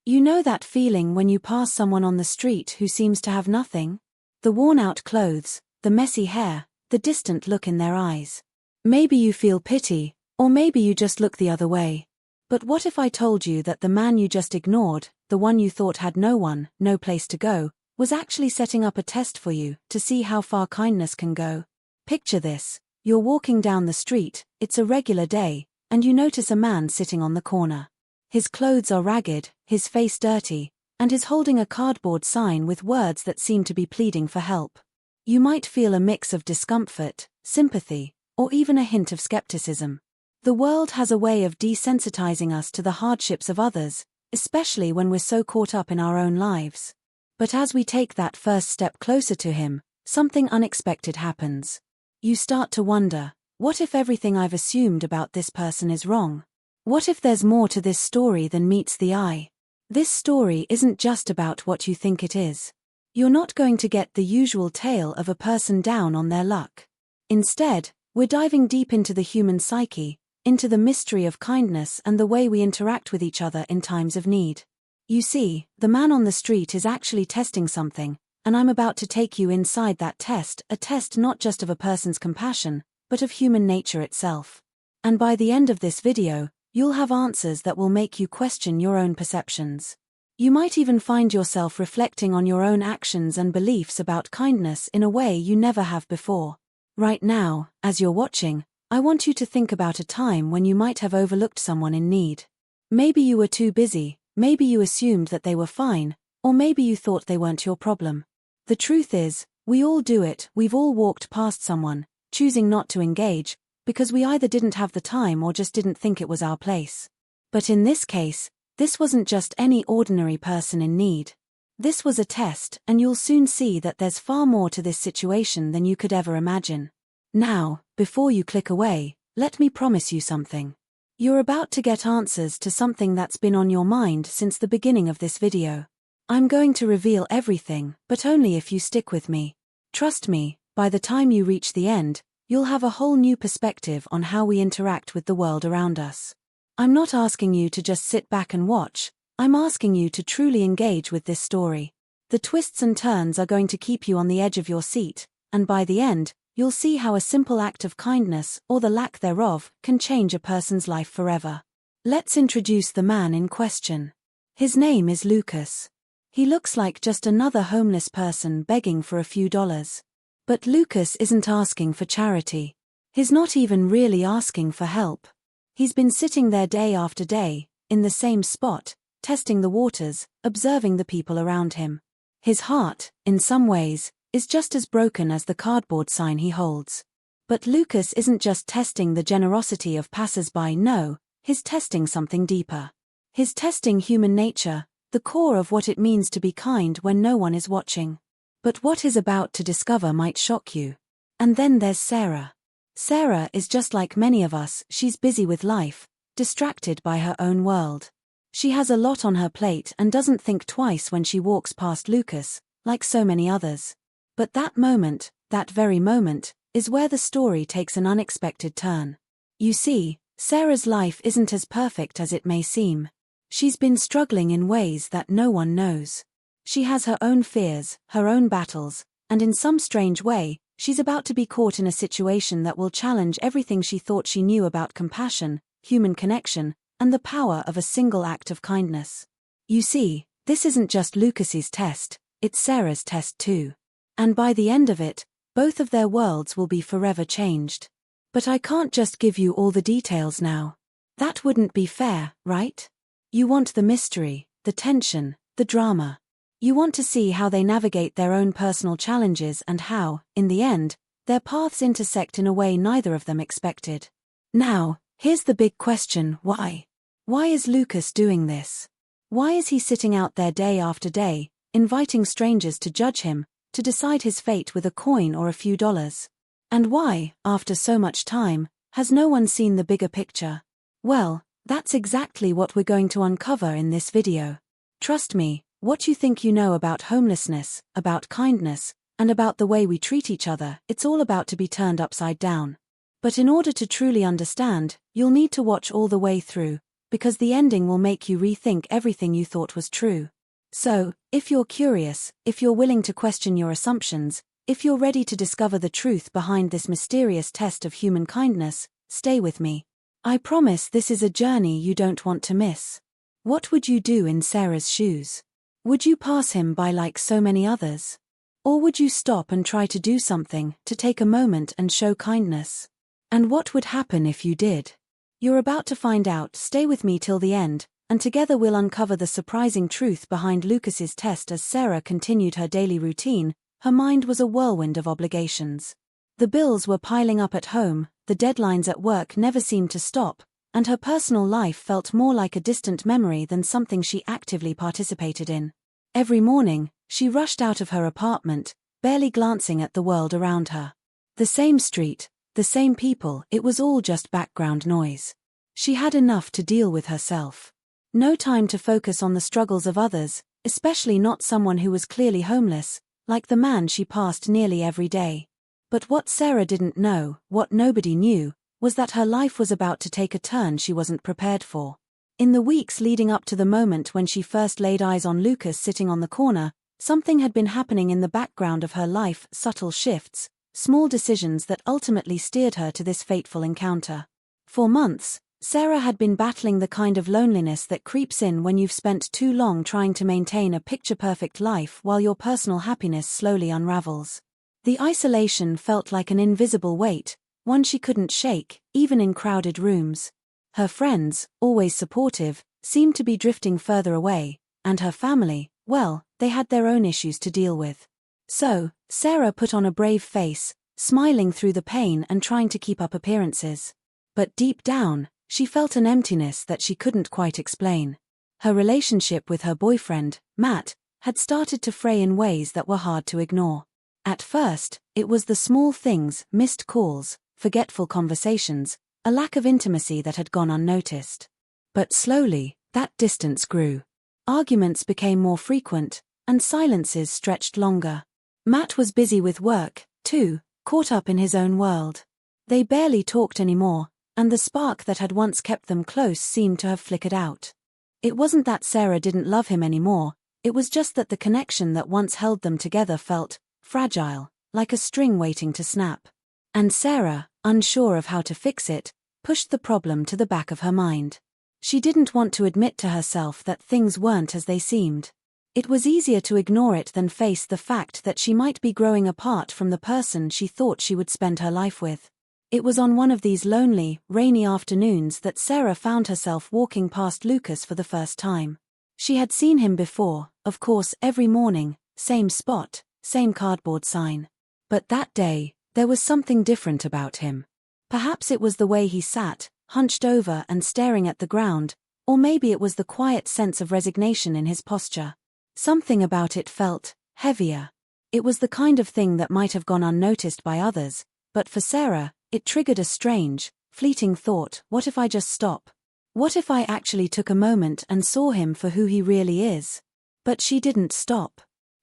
You know that feeling when you pass someone on the street who seems to have nothing? The worn-out clothes, the messy hair, the distant look in their eyes. Maybe you feel pity, or maybe you just look the other way. But what if I told you that the man you just ignored, the one you thought had no place to go, was actually setting up a test for you to see how far kindness can go? Picture this. You're walking down the street, it's a regular day, and you notice a man sitting on the corner. His clothes are ragged, his face dirty, and he's holding a cardboard sign with words that seem to be pleading for help. You might feel a mix of discomfort, sympathy, or even a hint of skepticism. The world has a way of desensitizing us to the hardships of others, especially when we're so caught up in our own lives. But as we take that first step closer to him, something unexpected happens. You start to wonder, what if everything I've assumed about this person is wrong? What if there's more to this story than meets the eye? This story isn't just about what you think it is. You're not going to get the usual tale of a person down on their luck. Instead, we're diving deep into the human psyche, into the mystery of kindness and the way we interact with each other in times of need. You see, the man on the street is actually testing something, and I'm about to take you inside that test, a test not just of a person's compassion, but of human nature itself. And by the end of this video, you'll have answers that will make you question your own perceptions. You might even find yourself reflecting on your own actions and beliefs about kindness in a way you never have before. Right now, as you're watching, I want you to think about a time when you might have overlooked someone in need. Maybe you were too busy, maybe you assumed that they were fine, or maybe you thought they weren't your problem. The truth is, we all do it. We've all walked past someone, choosing not to engage, because we either didn't have the time or just didn't think it was our place. But in this case, this wasn't just any ordinary person in need. This was a test, and you'll soon see that there's far more to this situation than you could ever imagine. Now, before you click away, let me promise you something. You're about to get answers to something that's been on your mind since the beginning of this video. I'm going to reveal everything, but only if you stick with me. Trust me, by the time you reach the end, you'll have a whole new perspective on how we interact with the world around us. I'm not asking you to just sit back and watch, I'm asking you to truly engage with this story. The twists and turns are going to keep you on the edge of your seat, and by the end, you'll see how a simple act of kindness, or the lack thereof, can change a person's life forever. Let's introduce the man in question. His name is Lucas. He looks like just another homeless person begging for a few dollars. But Lucas isn't asking for charity. He's not even really asking for help. He's been sitting there day after day, in the same spot, testing the waters, observing the people around him. His heart, in some ways, is just as broken as the cardboard sign he holds. But Lucas isn't just testing the generosity of passers-by, no, he's testing something deeper. He's testing human nature, the core of what it means to be kind when no one is watching. But what he's about to discover might shock you. And then there's Sarah. Sarah is just like many of us. She's busy with life, distracted by her own world. She has a lot on her plate and doesn't think twice when she walks past Lucas, like so many others. But that moment, that very moment, is where the story takes an unexpected turn. You see, Sarah's life isn't as perfect as it may seem. She's been struggling in ways that no one knows. She has her own fears, her own battles, and in some strange way, she's about to be caught in a situation that will challenge everything she thought she knew about compassion, human connection, and the power of a single act of kindness. You see, this isn't just Lucas's test, it's Sarah's test too. And by the end of it, both of their worlds will be forever changed. But I can't just give you all the details now. That wouldn't be fair, right? You want the mystery, the tension, the drama. You want to see how they navigate their own personal challenges and how, in the end, their paths intersect in a way neither of them expected. Now, here's the big question: why? Why is Lucas doing this? Why is he sitting out there day after day, inviting strangers to judge him, to decide his fate with a coin or a few dollars? And why, after so much time, has no one seen the bigger picture? Well, that's exactly what we're going to uncover in this video. Trust me, what you think you know about homelessness, about kindness, and about the way we treat each other, it's all about to be turned upside down. But in order to truly understand, you'll need to watch all the way through, because the ending will make you rethink everything you thought was true. So, if you're curious, if you're willing to question your assumptions, if you're ready to discover the truth behind this mysterious test of human kindness, stay with me. I promise this is a journey you don't want to miss. What would you do in Sarah's shoes? Would you pass him by like so many others? Or would you stop and try to do something, to take a moment and show kindness? And what would happen if you did? You're about to find out. Stay with me till the end, and together we'll uncover the surprising truth behind Lucas's test. As Sarah continued her daily routine, her mind was a whirlwind of obligations. The bills were piling up at home, the deadlines at work never seemed to stop, and her personal life felt more like a distant memory than something she actively participated in. Every morning, she rushed out of her apartment, barely glancing at the world around her. The same street, the same people, it was all just background noise. She had enough to deal with herself. No time to focus on the struggles of others, especially not someone who was clearly homeless, like the man she passed nearly every day. But what Sarah didn't know, what nobody knew, was that her life was about to take a turn she wasn't prepared for. In the weeks leading up to the moment when she first laid eyes on Lucas sitting on the corner, something had been happening in the background of her life, subtle shifts, small decisions that ultimately steered her to this fateful encounter. For months, Sarah had been battling the kind of loneliness that creeps in when you've spent too long trying to maintain a picture-perfect life while your personal happiness slowly unravels. The isolation felt like an invisible weight, one she couldn't shake, even in crowded rooms. Her friends, always supportive, seemed to be drifting further away, and her family, well, they had their own issues to deal with. So, Sarah put on a brave face, smiling through the pain and trying to keep up appearances. But deep down, she felt an emptiness that she couldn't quite explain. Her relationship with her boyfriend, Matt, had started to fray in ways that were hard to ignore. At first, it was the small things, missed calls, forgetful conversations, a lack of intimacy that had gone unnoticed. But slowly, that distance grew. Arguments became more frequent, and silences stretched longer. Matt was busy with work, too, caught up in his own world. They barely talked anymore, and the spark that had once kept them close seemed to have flickered out. It wasn't that Sarah didn't love him anymore, it was just that the connection that once held them together felt fragile, like a string waiting to snap. And Sarah, unsure of how to fix it, pushed the problem to the back of her mind. She didn't want to admit to herself that things weren't as they seemed. It was easier to ignore it than face the fact that she might be growing apart from the person she thought she would spend her life with. It was on one of these lonely, rainy afternoons that Sarah found herself walking past Lucas for the first time. She had seen him before, of course, every morning, same spot, same cardboard sign. But that day, there was something different about him. Perhaps it was the way he sat, hunched over and staring at the ground, or maybe it was the quiet sense of resignation in his posture. Something about it felt heavier. It was the kind of thing that might have gone unnoticed by others, but for Sarah, it triggered a strange, fleeting thought: what if I just stop? What if I actually took a moment and saw him for who he really is? But she didn't stop.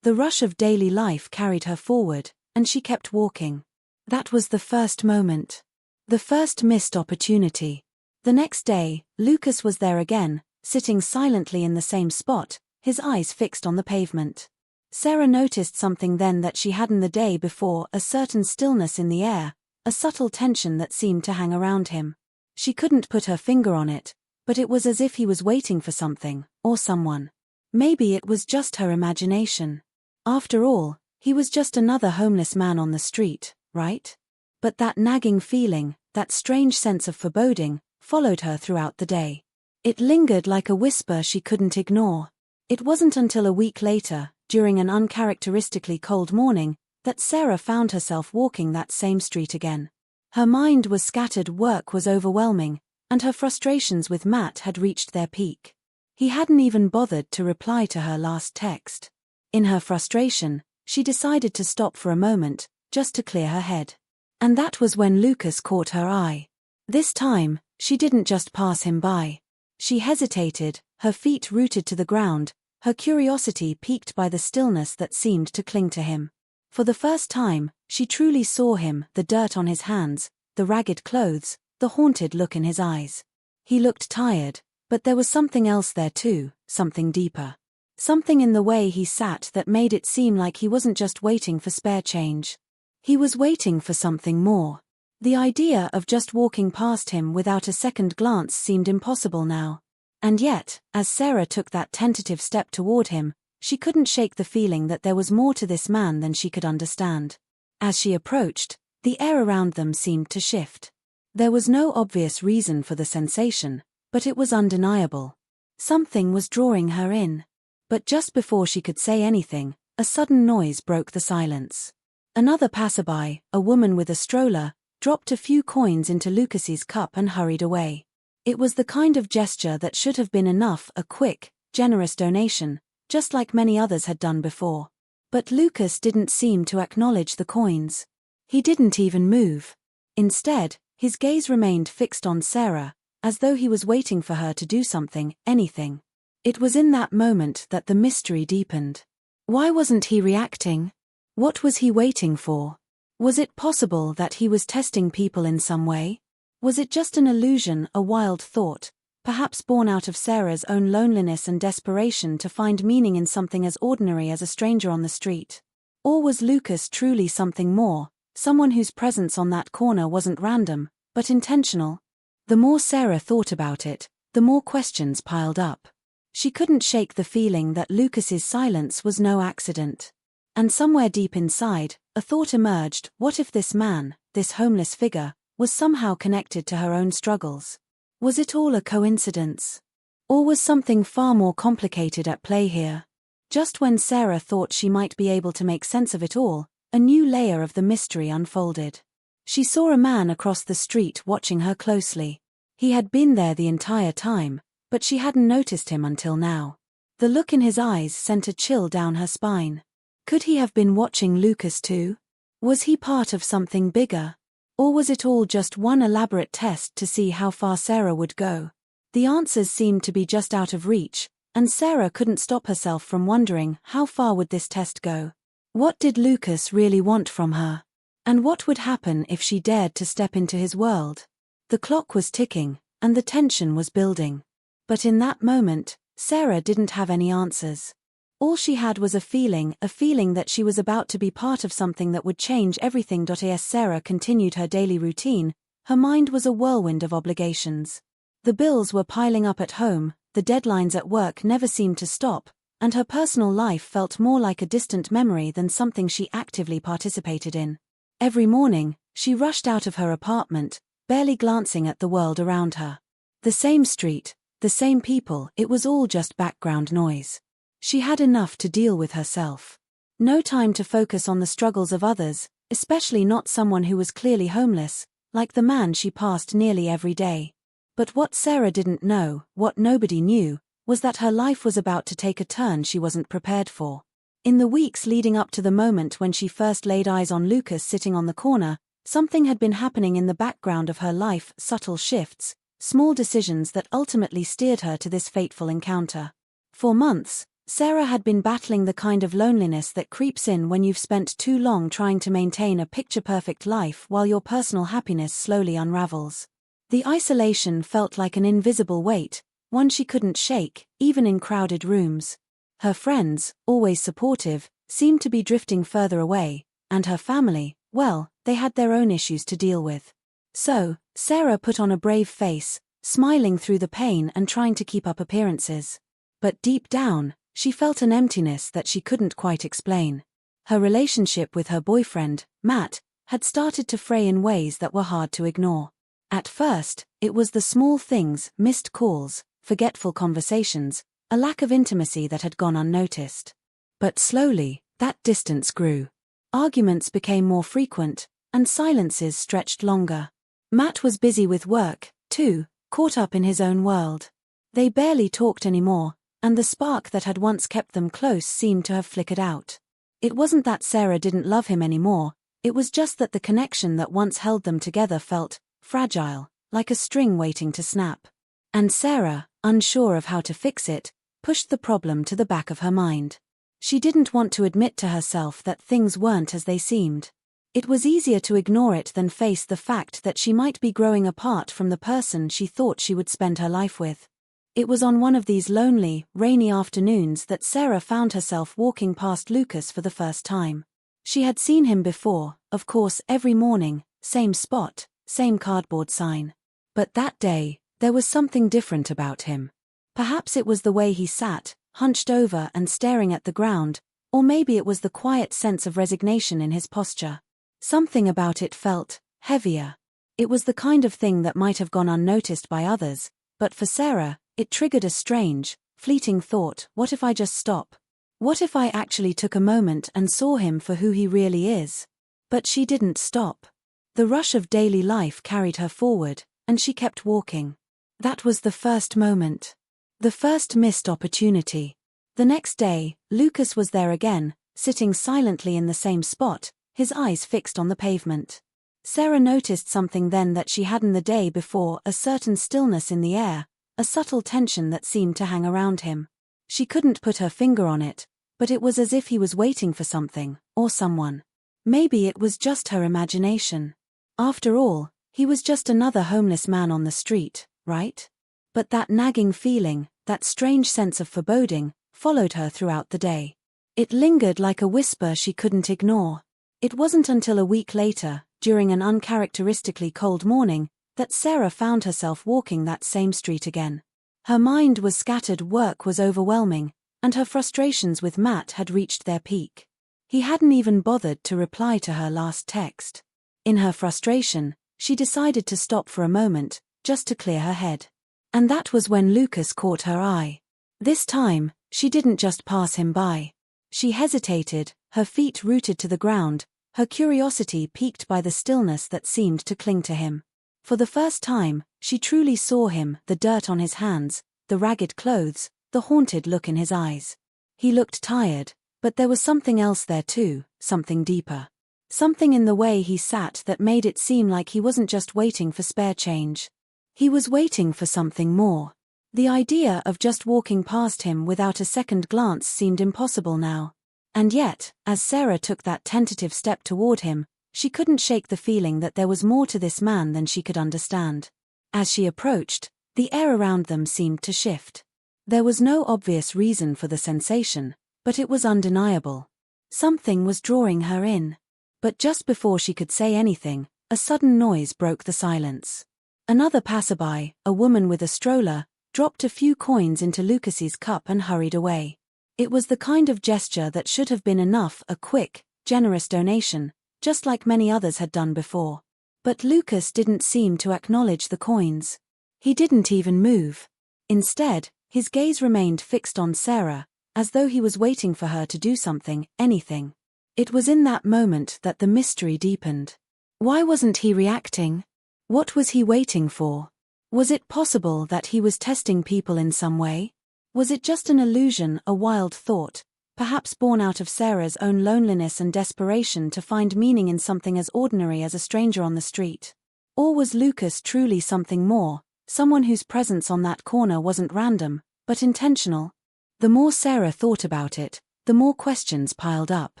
The rush of daily life carried her forward, and she kept walking. That was the first moment. The first missed opportunity. The next day, Lucas was there again, sitting silently in the same spot, his eyes fixed on the pavement. Sarah noticed something then that she hadn't the day before: a certain stillness in the air, a subtle tension that seemed to hang around him. She couldn't put her finger on it, but it was as if he was waiting for something, or someone. Maybe it was just her imagination. After all, he was just another homeless man on the street, right? But that nagging feeling, that strange sense of foreboding, followed her throughout the day. It lingered like a whisper she couldn't ignore. It wasn't until a week later, during an uncharacteristically cold morning, that Sarah found herself walking that same street again. Her mind was scattered, work was overwhelming, and her frustrations with Matt had reached their peak. He hadn't even bothered to reply to her last text. In her frustration, she decided to stop for a moment, just to clear her head. And that was when Lucas caught her eye. This time, she didn't just pass him by. She hesitated, her feet rooted to the ground, her curiosity piqued by the stillness that seemed to cling to him. For the first time, she truly saw him: the dirt on his hands, the ragged clothes, the haunted look in his eyes. He looked tired, But there was something else there too, something deeper. Something in the way he sat that made it seem like he wasn't just waiting for spare change. He was waiting for something more. The idea of just walking past him without a second glance seemed impossible now. And yet, as Sarah took that tentative step toward him, she couldn't shake the feeling that there was more to this man than she could understand. As she approached, the air around them seemed to shift. There was no obvious reason for the sensation, but it was undeniable. Something was drawing her in. But just before she could say anything, a sudden noise broke the silence. Another passerby, a woman with a stroller, dropped a few coins into Lucas's cup and hurried away. It was the kind of gesture that should have been enough, a quick, generous donation, just like many others had done before. But Lucas didn't seem to acknowledge the coins. He didn't even move. Instead, his gaze remained fixed on Sarah, as though he was waiting for her to do something, anything. It was in that moment that the mystery deepened. Why wasn't he reacting? What was he waiting for? Was it possible that he was testing people in some way? Was it just an illusion, a wild thought, perhaps born out of Sarah's own loneliness and desperation to find meaning in something as ordinary as a stranger on the street? Or was Lucas truly something more, someone whose presence on that corner wasn't random, but intentional? The more Sarah thought about it, the more questions piled up. She couldn't shake the feeling that Lucas's silence was no accident. And somewhere deep inside, a thought emerged: what if this man, this homeless figure, was somehow connected to her own struggles? Was it all a coincidence? Or was something far more complicated at play here? Just when Sarah thought she might be able to make sense of it all, a new layer of the mystery unfolded. She saw a man across the street watching her closely. He had been there the entire time, but she hadn't noticed him until now. The look in his eyes sent a chill down her spine. Could he have been watching Lucas too? Was he part of something bigger? Or was it all just one elaborate test to see how far Sarah would go? The answers seemed to be just out of reach, and Sarah couldn't stop herself from wondering, how far would this test go? What did Lucas really want from her? And what would happen if she dared to step into his world? The clock was ticking, and the tension was building. But in that moment, Sarah didn't have any answers. All she had was a feeling that she was about to be part of something that would change everything. As Sarah continued her daily routine, her mind was a whirlwind of obligations. The bills were piling up at home, the deadlines at work never seemed to stop, and her personal life felt more like a distant memory than something she actively participated in. Every morning, she rushed out of her apartment, barely glancing at the world around her. The same street, the same people, it was all just background noise. She had enough to deal with herself. No time to focus on the struggles of others, especially not someone who was clearly homeless, like the man she passed nearly every day. But what Sarah didn't know, what nobody knew, was that her life was about to take a turn she wasn't prepared for. In the weeks leading up to the moment when she first laid eyes on Lucas sitting on the corner, something had been happening in the background of her life, subtle shifts, small decisions that ultimately steered her to this fateful encounter. For months, Sarah had been battling the kind of loneliness that creeps in when you've spent too long trying to maintain a picture-perfect life while your personal happiness slowly unravels. The isolation felt like an invisible weight, one she couldn't shake, even in crowded rooms. Her friends, always supportive, seemed to be drifting further away, and her family, well, they had their own issues to deal with. So, Sarah put on a brave face, smiling through the pain and trying to keep up appearances. But deep down, she felt an emptiness that she couldn't quite explain. Her relationship with her boyfriend, Matt, had started to fray in ways that were hard to ignore. At first, it was the small things, missed calls, forgetful conversations, a lack of intimacy that had gone unnoticed. But slowly, that distance grew. Arguments became more frequent, and silences stretched longer. Matt was busy with work, too, caught up in his own world. They barely talked anymore, and the spark that had once kept them close seemed to have flickered out. It wasn't that Sarah didn't love him anymore, it was just that the connection that once held them together felt fragile, like a string waiting to snap. And Sarah, unsure of how to fix it, pushed the problem to the back of her mind. She didn't want to admit to herself that things weren't as they seemed. It was easier to ignore it than face the fact that she might be growing apart from the person she thought she would spend her life with. It was on one of these lonely, rainy afternoons that Sarah found herself walking past Lucas for the first time. She had seen him before, of course, every morning, same spot, same cardboard sign. But that day, there was something different about him. Perhaps it was the way he sat, hunched over and staring at the ground, or maybe it was the quiet sense of resignation in his posture. Something about it felt heavier. It was the kind of thing that might have gone unnoticed by others, but for Sarah, it triggered a strange, fleeting thought: what if I just stop? What if I actually took a moment and saw him for who he really is? But she didn't stop. The rush of daily life carried her forward, and she kept walking. That was the first moment. The first missed opportunity. The next day, Lucas was there again, sitting silently in the same spot, his eyes fixed on the pavement. Sarah noticed something then that she hadn't the day before: a certain stillness in the air, a subtle tension that seemed to hang around him. She couldn't put her finger on it, but it was as if he was waiting for something, or someone. Maybe it was just her imagination. After all, he was just another homeless man on the street, right? But that nagging feeling, that strange sense of foreboding, followed her throughout the day. It lingered like a whisper she couldn't ignore. It wasn't until a week later, during an uncharacteristically cold morning, that Sarah found herself walking that same street again. Her mind was scattered, work was overwhelming, and her frustrations with Matt had reached their peak. He hadn't even bothered to reply to her last text. In her frustration, she decided to stop for a moment, just to clear her head. And that was when Lucas caught her eye. This time, she didn't just pass him by. She hesitated, her feet rooted to the ground, her curiosity piqued by the stillness that seemed to cling to him. For the first time, she truly saw him: the dirt on his hands, the ragged clothes, the haunted look in his eyes. He looked tired, but there was something else there too, something deeper. Something in the way he sat that made it seem like he wasn't just waiting for spare change. He was waiting for something more. The idea of just walking past him without a second glance seemed impossible now. And yet, as Sarah took that tentative step toward him, she couldn't shake the feeling that there was more to this man than she could understand. As she approached, the air around them seemed to shift. There was no obvious reason for the sensation, but it was undeniable. Something was drawing her in. But just before she could say anything, a sudden noise broke the silence. Another passerby, a woman with a stroller, dropped a few coins into Lucas's cup and hurried away. It was the kind of gesture that should have been enough: a quick, generous donation, just like many others had done before. But Lucas didn't seem to acknowledge the coins. He didn't even move. Instead, his gaze remained fixed on Sarah, as though he was waiting for her to do something, anything. It was in that moment that the mystery deepened. Why wasn't he reacting? What was he waiting for? Was it possible that he was testing people in some way? Was it just an illusion, a wild thought, perhaps born out of Sarah's own loneliness and desperation to find meaning in something as ordinary as a stranger on the street? Or was Lucas truly something more, someone whose presence on that corner wasn't random, but intentional? The more Sarah thought about it, the more questions piled up.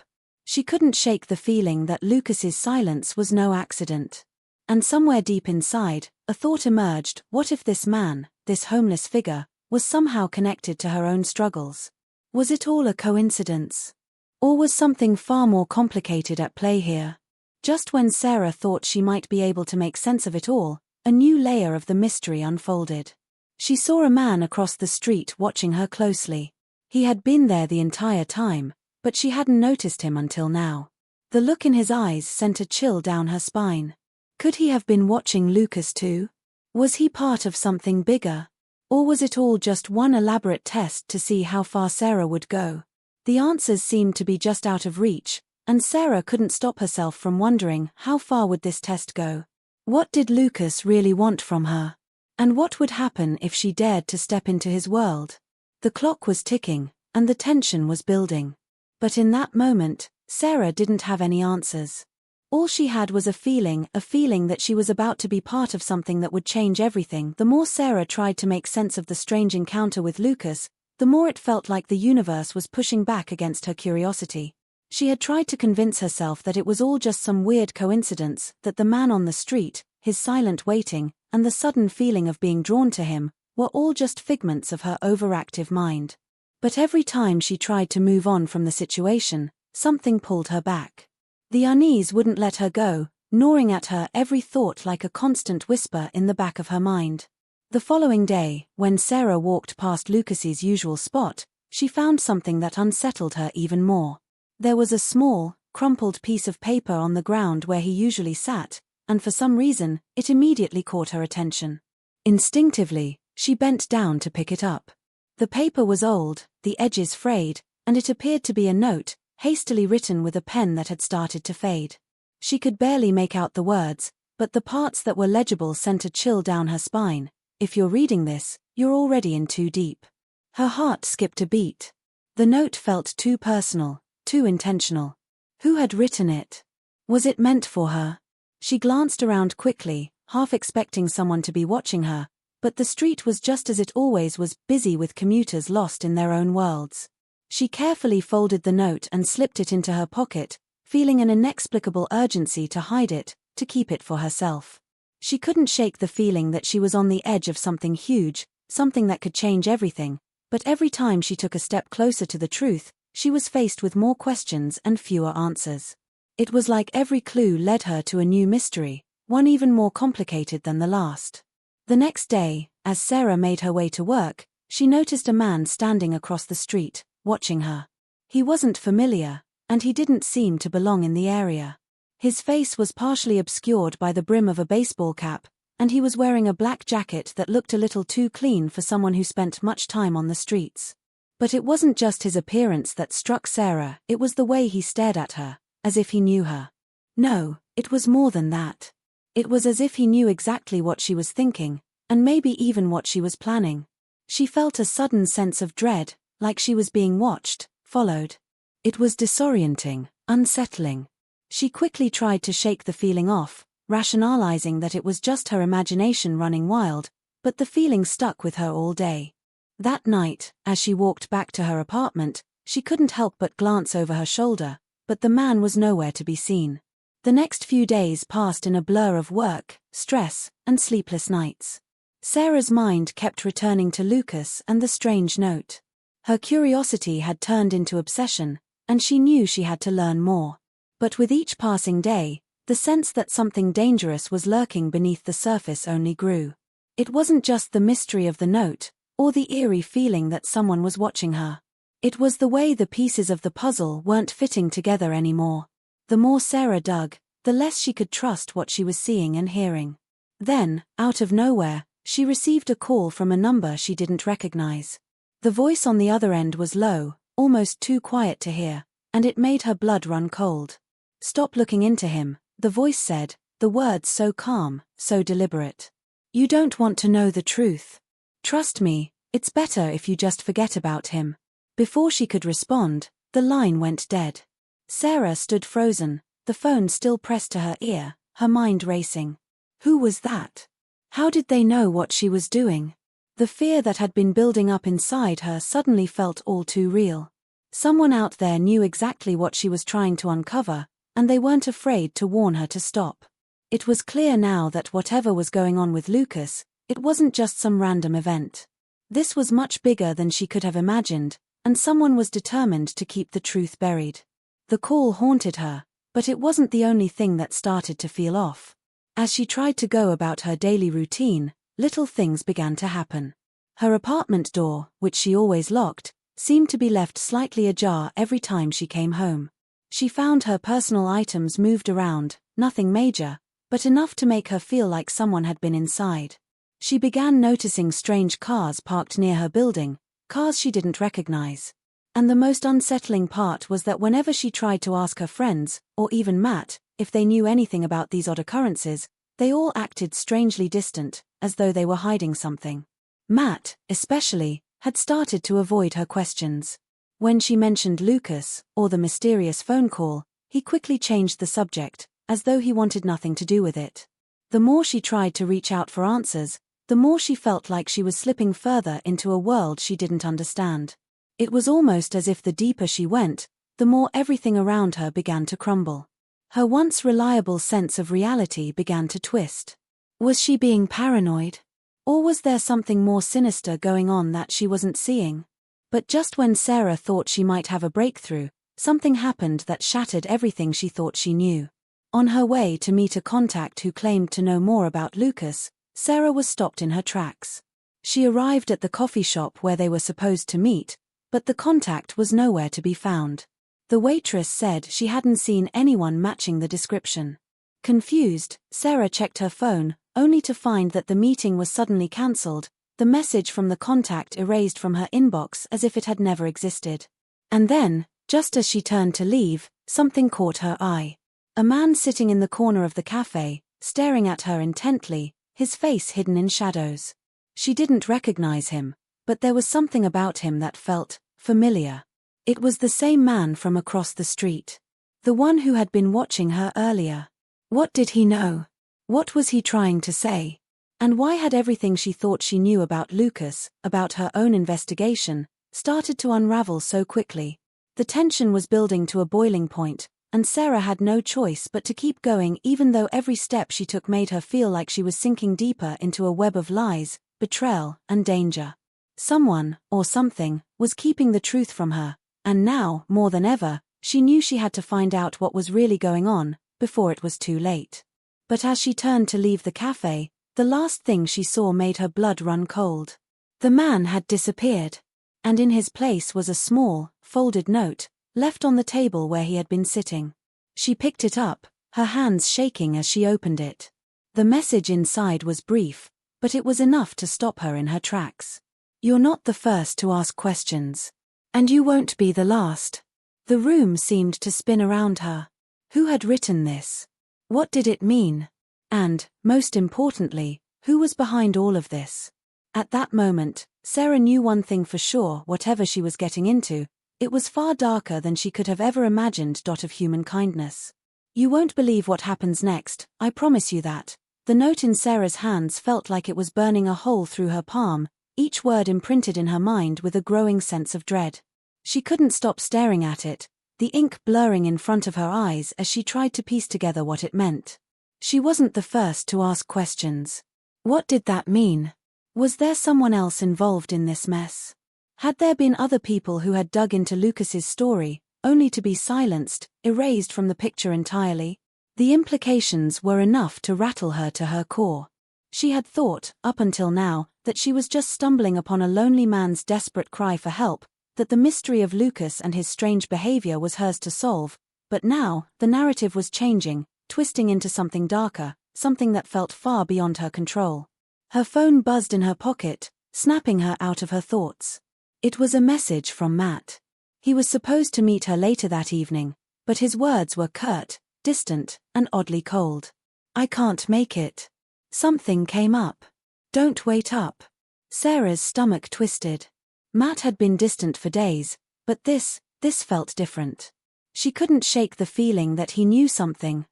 She couldn't shake the feeling that Lucas's silence was no accident. And somewhere deep inside, a thought emerged: what if this man, this homeless figure, was somehow connected to her own struggles? Was it all a coincidence? Or was something far more complicated at play here? Just when Sarah thought she might be able to make sense of it all, a new layer of the mystery unfolded. She saw a man across the street watching her closely. He had been there the entire time, but she hadn't noticed him until now. The look in his eyes sent a chill down her spine. Could he have been watching Lucas too? Was he part of something bigger? Or was it all just one elaborate test to see how far Sarah would go? The answers seemed to be just out of reach, and Sarah couldn't stop herself from wondering, how far would this test go? What did Lucas really want from her? And what would happen if she dared to step into his world? The clock was ticking, and the tension was building. But in that moment, Sarah didn't have any answers. All she had was a feeling that she was about to be part of something that would change everything. The more Sarah tried to make sense of the strange encounter with Lucas, the more it felt like the universe was pushing back against her curiosity. She had tried to convince herself that it was all just some weird coincidence, that the man on the street, his silent waiting, and the sudden feeling of being drawn to him, were all just figments of her overactive mind. But every time she tried to move on from the situation, something pulled her back. The unease wouldn't let her go, gnawing at her every thought like a constant whisper in the back of her mind. The following day, when Sarah walked past Lucas's usual spot, she found something that unsettled her even more. There was a small, crumpled piece of paper on the ground where he usually sat, and for some reason, it immediately caught her attention. Instinctively, she bent down to pick it up. The paper was old, the edges frayed, and it appeared to be a note, hastily written with a pen that had started to fade. She could barely make out the words, but the parts that were legible sent a chill down her spine. If you're reading this, you're already in too deep. Her heart skipped a beat. The note felt too personal, too intentional. Who had written it? Was it meant for her? She glanced around quickly, half expecting someone to be watching her, but the street was just as it always was, busy with commuters lost in their own worlds. She carefully folded the note and slipped it into her pocket, feeling an inexplicable urgency to hide it, to keep it for herself. She couldn't shake the feeling that she was on the edge of something huge, something that could change everything, but every time she took a step closer to the truth, she was faced with more questions and fewer answers. It was like every clue led her to a new mystery, one even more complicated than the last. The next day, as Sarah made her way to work, she noticed a man standing across the street, watching her. He wasn't familiar, and he didn't seem to belong in the area. His face was partially obscured by the brim of a baseball cap, and he was wearing a black jacket that looked a little too clean for someone who spent much time on the streets. But it wasn't just his appearance that struck Sarah, it was the way he stared at her, as if he knew her. No, it was more than that. It was as if he knew exactly what she was thinking, and maybe even what she was planning. She felt a sudden sense of dread, like she was being watched, followed. It was disorienting, unsettling. She quickly tried to shake the feeling off, rationalizing that it was just her imagination running wild, but the feeling stuck with her all day. That night, as she walked back to her apartment, she couldn't help but glance over her shoulder, but the man was nowhere to be seen. The next few days passed in a blur of work, stress, and sleepless nights. Sarah's mind kept returning to Lucas and the strange note. Her curiosity had turned into obsession, and she knew she had to learn more. But with each passing day, the sense that something dangerous was lurking beneath the surface only grew. It wasn't just the mystery of the note, or the eerie feeling that someone was watching her. It was the way the pieces of the puzzle weren't fitting together anymore. The more Sarah dug, the less she could trust what she was seeing and hearing. Then, out of nowhere, she received a call from a number she didn't recognize. The voice on the other end was low, almost too quiet to hear, and it made her blood run cold. "Stop looking into him," the voice said, the words so calm, so deliberate. "You don't want to know the truth. Trust me, it's better if you just forget about him." Before she could respond, the line went dead. Sarah stood frozen, the phone still pressed to her ear, her mind racing. Who was that? How did they know what she was doing? The fear that had been building up inside her suddenly felt all too real. Someone out there knew exactly what she was trying to uncover, and they weren't afraid to warn her to stop. It was clear now that whatever was going on with Lucas, it wasn't just some random event. This was much bigger than she could have imagined, and someone was determined to keep the truth buried. The call haunted her, but it wasn't the only thing that started to feel off. As she tried to go about her daily routine, little things began to happen. Her apartment door, which she always locked, seemed to be left slightly ajar every time she came home. She found her personal items moved around, nothing major, but enough to make her feel like someone had been inside. She began noticing strange cars parked near her building, cars she didn't recognize. And the most unsettling part was that whenever she tried to ask her friends, or even Matt, if they knew anything about these odd occurrences, they all acted strangely distant, as though they were hiding something. Matt, especially, had started to avoid her questions. When she mentioned Lucas, or the mysterious phone call, he quickly changed the subject, as though he wanted nothing to do with it. The more she tried to reach out for answers, the more she felt like she was slipping further into a world she didn't understand. It was almost as if the deeper she went, the more everything around her began to crumble. Her once reliable sense of reality began to twist. Was she being paranoid? Or was there something more sinister going on that she wasn't seeing? But just when Sarah thought she might have a breakthrough, something happened that shattered everything she thought she knew. On her way to meet a contact who claimed to know more about Lucas, Sarah was stopped in her tracks. She arrived at the coffee shop where they were supposed to meet, but the contact was nowhere to be found. The waitress said she hadn't seen anyone matching the description. Confused, Sarah checked her phone, only to find that the meeting was suddenly cancelled, the message from the contact erased from her inbox as if it had never existed. And then, just as she turned to leave, something caught her eye. A man sitting in the corner of the cafe, staring at her intently, his face hidden in shadows. She didn't recognize him, but there was something about him that felt familiar. It was the same man from across the street. The one who had been watching her earlier. What did he know? What was he trying to say? And why had everything she thought she knew about Lucas, about her own investigation, started to unravel so quickly? The tension was building to a boiling point, and Sarah had no choice but to keep going even though every step she took made her feel like she was sinking deeper into a web of lies, betrayal, and danger. Someone, or something, was keeping the truth from her, and now, more than ever, she knew she had to find out what was really going on, before it was too late. But as she turned to leave the cafe, the last thing she saw made her blood run cold. The man had disappeared, and in his place was a small, folded note, left on the table where he had been sitting. She picked it up, her hands shaking as she opened it. The message inside was brief, but it was enough to stop her in her tracks. "You're not the first to ask questions. And you won't be the last." The room seemed to spin around her. Who had written this? What did it mean? And, most importantly, who was behind all of this? At that moment, Sarah knew one thing for sure: whatever she was getting into, it was far darker than she could have ever imagined. Of human kindness. "You won't believe what happens next, I promise you that." The note in Sarah's hands felt like it was burning a hole through her palm, each word imprinted in her mind with a growing sense of dread. She couldn't stop staring at it, the ink blurring in front of her eyes as she tried to piece together what it meant. She wasn't the first to ask questions. What did that mean? Was there someone else involved in this mess? Had there been other people who had dug into Lucas's story, only to be silenced, erased from the picture entirely? The implications were enough to rattle her to her core. She had thought, up until now, that she was just stumbling upon a lonely man's desperate cry for help, that the mystery of Lucas and his strange behavior was hers to solve, but now, the narrative was changing, twisting into something darker, something that felt far beyond her control. Her phone buzzed in her pocket, snapping her out of her thoughts. It was a message from Matt. He was supposed to meet her later that evening, but his words were curt, distant, and oddly cold. "I can't make it. Something came up. Don't wait up." Sarah's stomach twisted. Matt had been distant for days, but this felt different. She couldn't shake the feeling that he knew something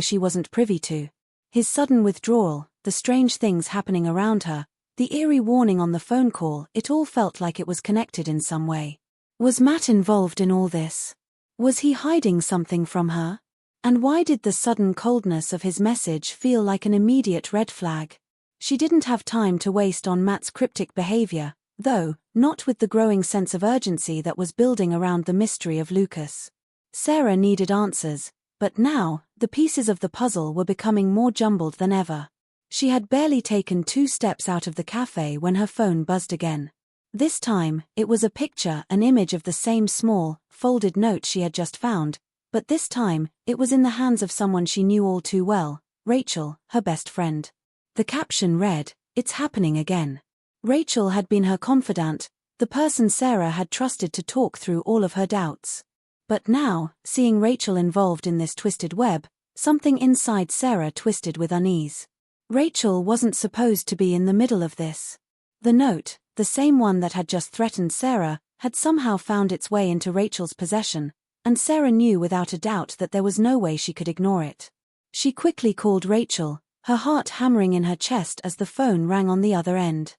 she wasn't privy to. His sudden withdrawal, the strange things happening around her, the eerie warning on the phone call, it all felt like it was connected in some way. Was Matt involved in all this? Was he hiding something from her? And why did the sudden coldness of his message feel like an immediate red flag? She didn't have time to waste on Matt's cryptic behavior, though, not with the growing sense of urgency that was building around the mystery of Lucas. Sarah needed answers, but now, the pieces of the puzzle were becoming more jumbled than ever. She had barely taken 2 steps out of the cafe when her phone buzzed again. This time, it was a picture, an image of the same small, folded note she had just found, but this time, it was in the hands of someone she knew all too well, Rachel, her best friend. The caption read, "It's happening again." Rachel had been her confidant, the person Sarah had trusted to talk through all of her doubts. But now, seeing Rachel involved in this twisted web, something inside Sarah twisted with unease. Rachel wasn't supposed to be in the middle of this. The note, the same one that had just threatened Sarah, had somehow found its way into Rachel's possession, and Sarah knew without a doubt that there was no way she could ignore it. She quickly called Rachel, her heart hammering in her chest as the phone rang on the other end.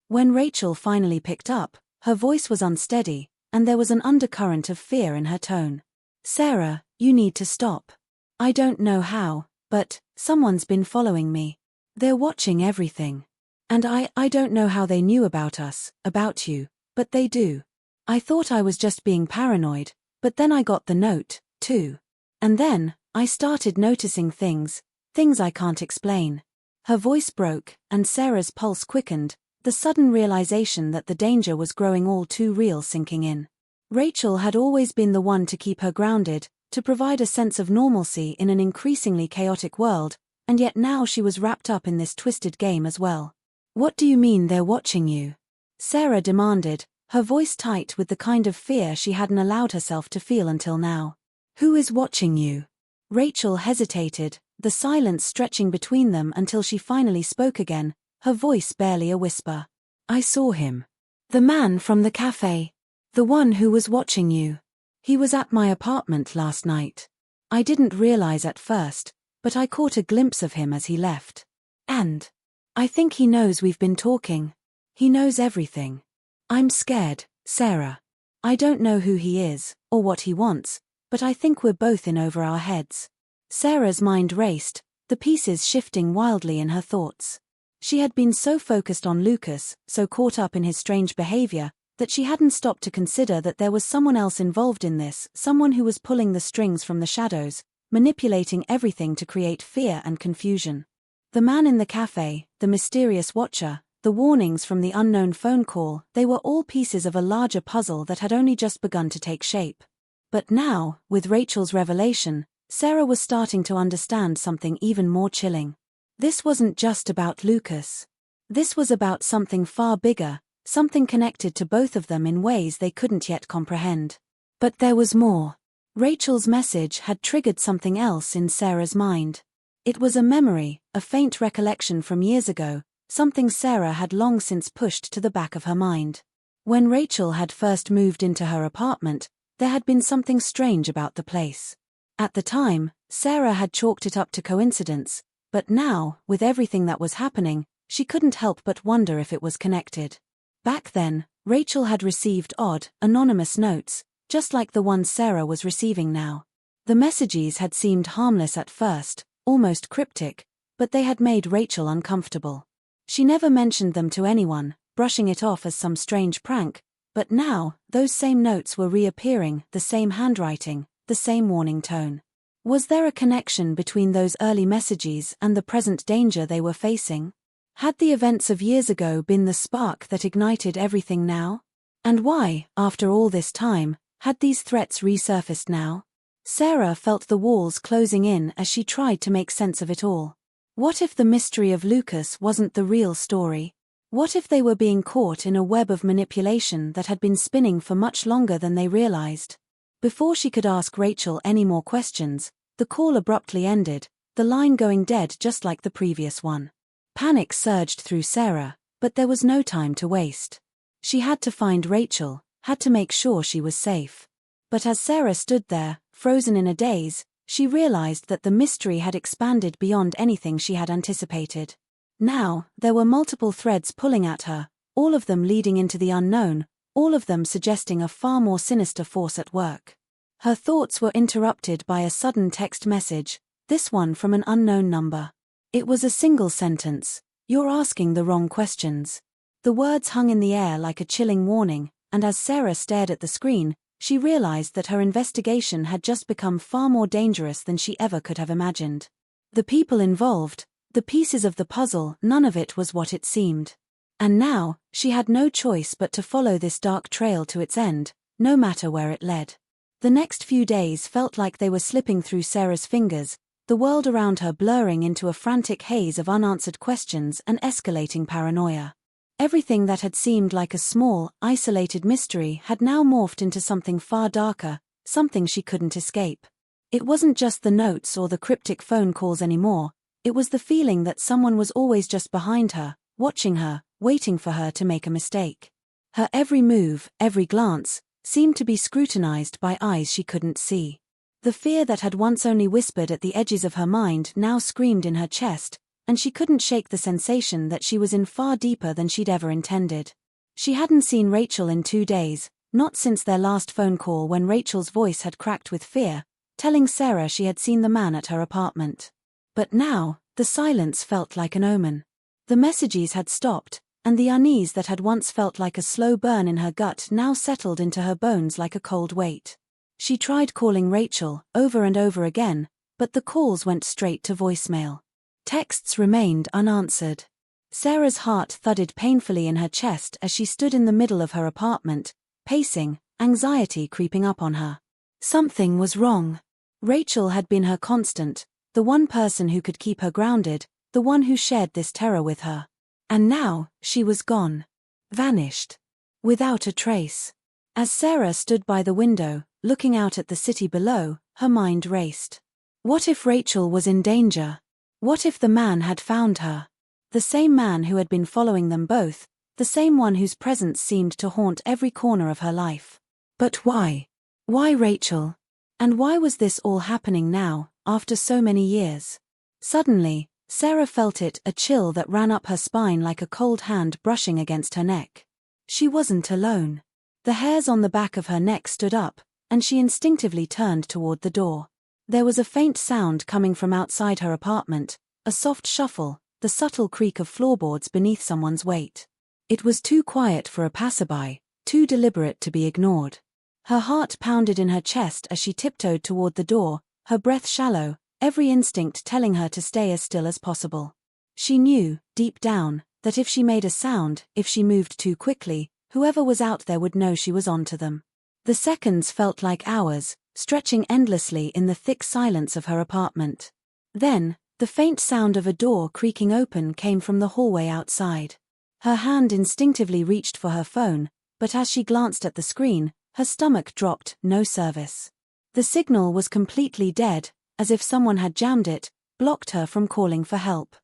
When Rachel finally picked up, her voice was unsteady, and there was an undercurrent of fear in her tone. "Sarah, you need to stop. I don't know how, but someone's been following me. They're watching everything. And I don't know how they knew about us, about you, but they do. I thought I was just being paranoid, but then I got the note, too. And then, I started noticing things I can't explain." Her voice broke, and Sarah's pulse quickened, the sudden realization that the danger was growing all too real sinking in. Rachel had always been the one to keep her grounded, to provide a sense of normalcy in an increasingly chaotic world, and yet now she was wrapped up in this twisted game as well. "What do you mean they're watching you?" Sarah demanded, her voice tight with the kind of fear she hadn't allowed herself to feel until now. "Who is watching you?" Rachel hesitated, the silence stretching between them until she finally spoke again, her voice barely a whisper. "I saw him. The man from the cafe. The one who was watching you. He was at my apartment last night. I didn't realize at first, but I caught a glimpse of him as he left. And I think he knows we've been talking. He knows everything. I'm scared, Sarah. I don't know who he is, or what he wants, but I think we're both in over our heads." Sarah's mind raced, the pieces shifting wildly in her thoughts. She had been so focused on Lucas, so caught up in his strange behavior, that she hadn't stopped to consider that there was someone else involved in this, someone who was pulling the strings from the shadows, manipulating everything to create fear and confusion. The man in the cafe, the mysterious watcher, the warnings from the unknown phone call, they were all pieces of a larger puzzle that had only just begun to take shape. But now, with Rachel's revelation, Sarah was starting to understand something even more chilling. This wasn't just about Lucas. This was about something far bigger, something connected to both of them in ways they couldn't yet comprehend. But there was more. Rachel's message had triggered something else in Sarah's mind. It was a memory, a faint recollection from years ago, something Sarah had long since pushed to the back of her mind. When Rachel had first moved into her apartment, there had been something strange about the place. At the time, Sarah had chalked it up to coincidence, but now, with everything that was happening, she couldn't help but wonder if it was connected. Back then, Rachel had received odd, anonymous notes, just like the ones Sarah was receiving now. The messages had seemed harmless at first, almost cryptic, but they had made Rachel uncomfortable. She never mentioned them to anyone, brushing it off as some strange prank, but now, those same notes were reappearing, the same handwriting, the same warning tone. Was there a connection between those early messages and the present danger they were facing? Had the events of years ago been the spark that ignited everything now? And why, after all this time, had these threats resurfaced now? Sarah felt the walls closing in as she tried to make sense of it all. What if the mystery of Lucas wasn't the real story? What if they were being caught in a web of manipulation that had been spinning for much longer than they realized? Before she could ask Rachel any more questions, the call abruptly ended, the line going dead just like the previous one. Panic surged through Sarah, but there was no time to waste. She had to find Rachel, had to make sure she was safe. But as Sarah stood there, frozen in a daze, she realized that the mystery had expanded beyond anything she had anticipated. Now, there were multiple threads pulling at her, all of them leading into the unknown, all of them suggesting a far more sinister force at work. Her thoughts were interrupted by a sudden text message, this one from an unknown number. It was a single sentence, "You're asking the wrong questions." The words hung in the air like a chilling warning, and as Sarah stared at the screen, she realized that her investigation had just become far more dangerous than she ever could have imagined. The people involved, the pieces of the puzzle, none of it was what it seemed. And now, she had no choice but to follow this dark trail to its end, no matter where it led. The next few days felt like they were slipping through Sarah's fingers, the world around her blurring into a frantic haze of unanswered questions and escalating paranoia. Everything that had seemed like a small, isolated mystery had now morphed into something far darker, something she couldn't escape. It wasn't just the notes or the cryptic phone calls anymore, it was the feeling that someone was always just behind her, watching her, waiting for her to make a mistake. Her every move, every glance, seemed to be scrutinized by eyes she couldn't see. The fear that had once only whispered at the edges of her mind now screamed in her chest, and she couldn't shake the sensation that she was in far deeper than she'd ever intended. She hadn't seen Rachel in 2 days, not since their last phone call when Rachel's voice had cracked with fear, telling Sarah she had seen the man at her apartment. But now, the silence felt like an omen. The messages had stopped, and the unease that had once felt like a slow burn in her gut now settled into her bones like a cold weight. She tried calling Rachel, over and over again, but the calls went straight to voicemail. Texts remained unanswered. Sarah's heart thudded painfully in her chest as she stood in the middle of her apartment, pacing, anxiety creeping up on her. Something was wrong. Rachel had been her constant, the one person who could keep her grounded, the one who shared this terror with her. And now, she was gone. Vanished. Without a trace. As Sarah stood by the window, looking out at the city below, her mind raced. What if Rachel was in danger? What if the man had found her? The same man who had been following them both, the same one whose presence seemed to haunt every corner of her life. But why? Why Rachel? And why was this all happening now, after so many years? Suddenly, Sarah felt it, a chill that ran up her spine like a cold hand brushing against her neck. She wasn't alone. The hairs on the back of her neck stood up, and she instinctively turned toward the door. There was a faint sound coming from outside her apartment, a soft shuffle, the subtle creak of floorboards beneath someone's weight. It was too quiet for a passerby, too deliberate to be ignored. Her heart pounded in her chest as she tiptoed toward the door, her breath shallow, every instinct telling her to stay as still as possible. She knew, deep down, that if she made a sound, if she moved too quickly, whoever was out there would know she was onto them. The seconds felt like hours, stretching endlessly in the thick silence of her apartment. Then, the faint sound of a door creaking open came from the hallway outside. Her hand instinctively reached for her phone, but as she glanced at the screen, her stomach dropped, no service. The signal was completely dead, as if someone had jammed it, blocked her from calling for help.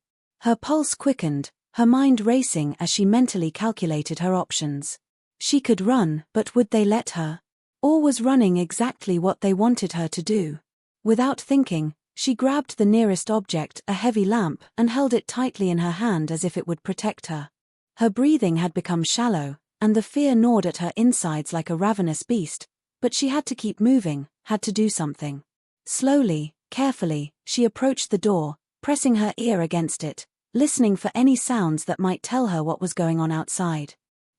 Her pulse quickened, her mind racing as she mentally calculated her options. She could run, but would they let her? Or was running exactly what they wanted her to do? Without thinking, she grabbed the nearest object, a heavy lamp, and held it tightly in her hand as if it would protect her. Her breathing had become shallow, and the fear gnawed at her insides like a ravenous beast, but she had to keep moving, had to do something. Slowly, carefully, she approached the door, pressing her ear against it, listening for any sounds that might tell her what was going on outside.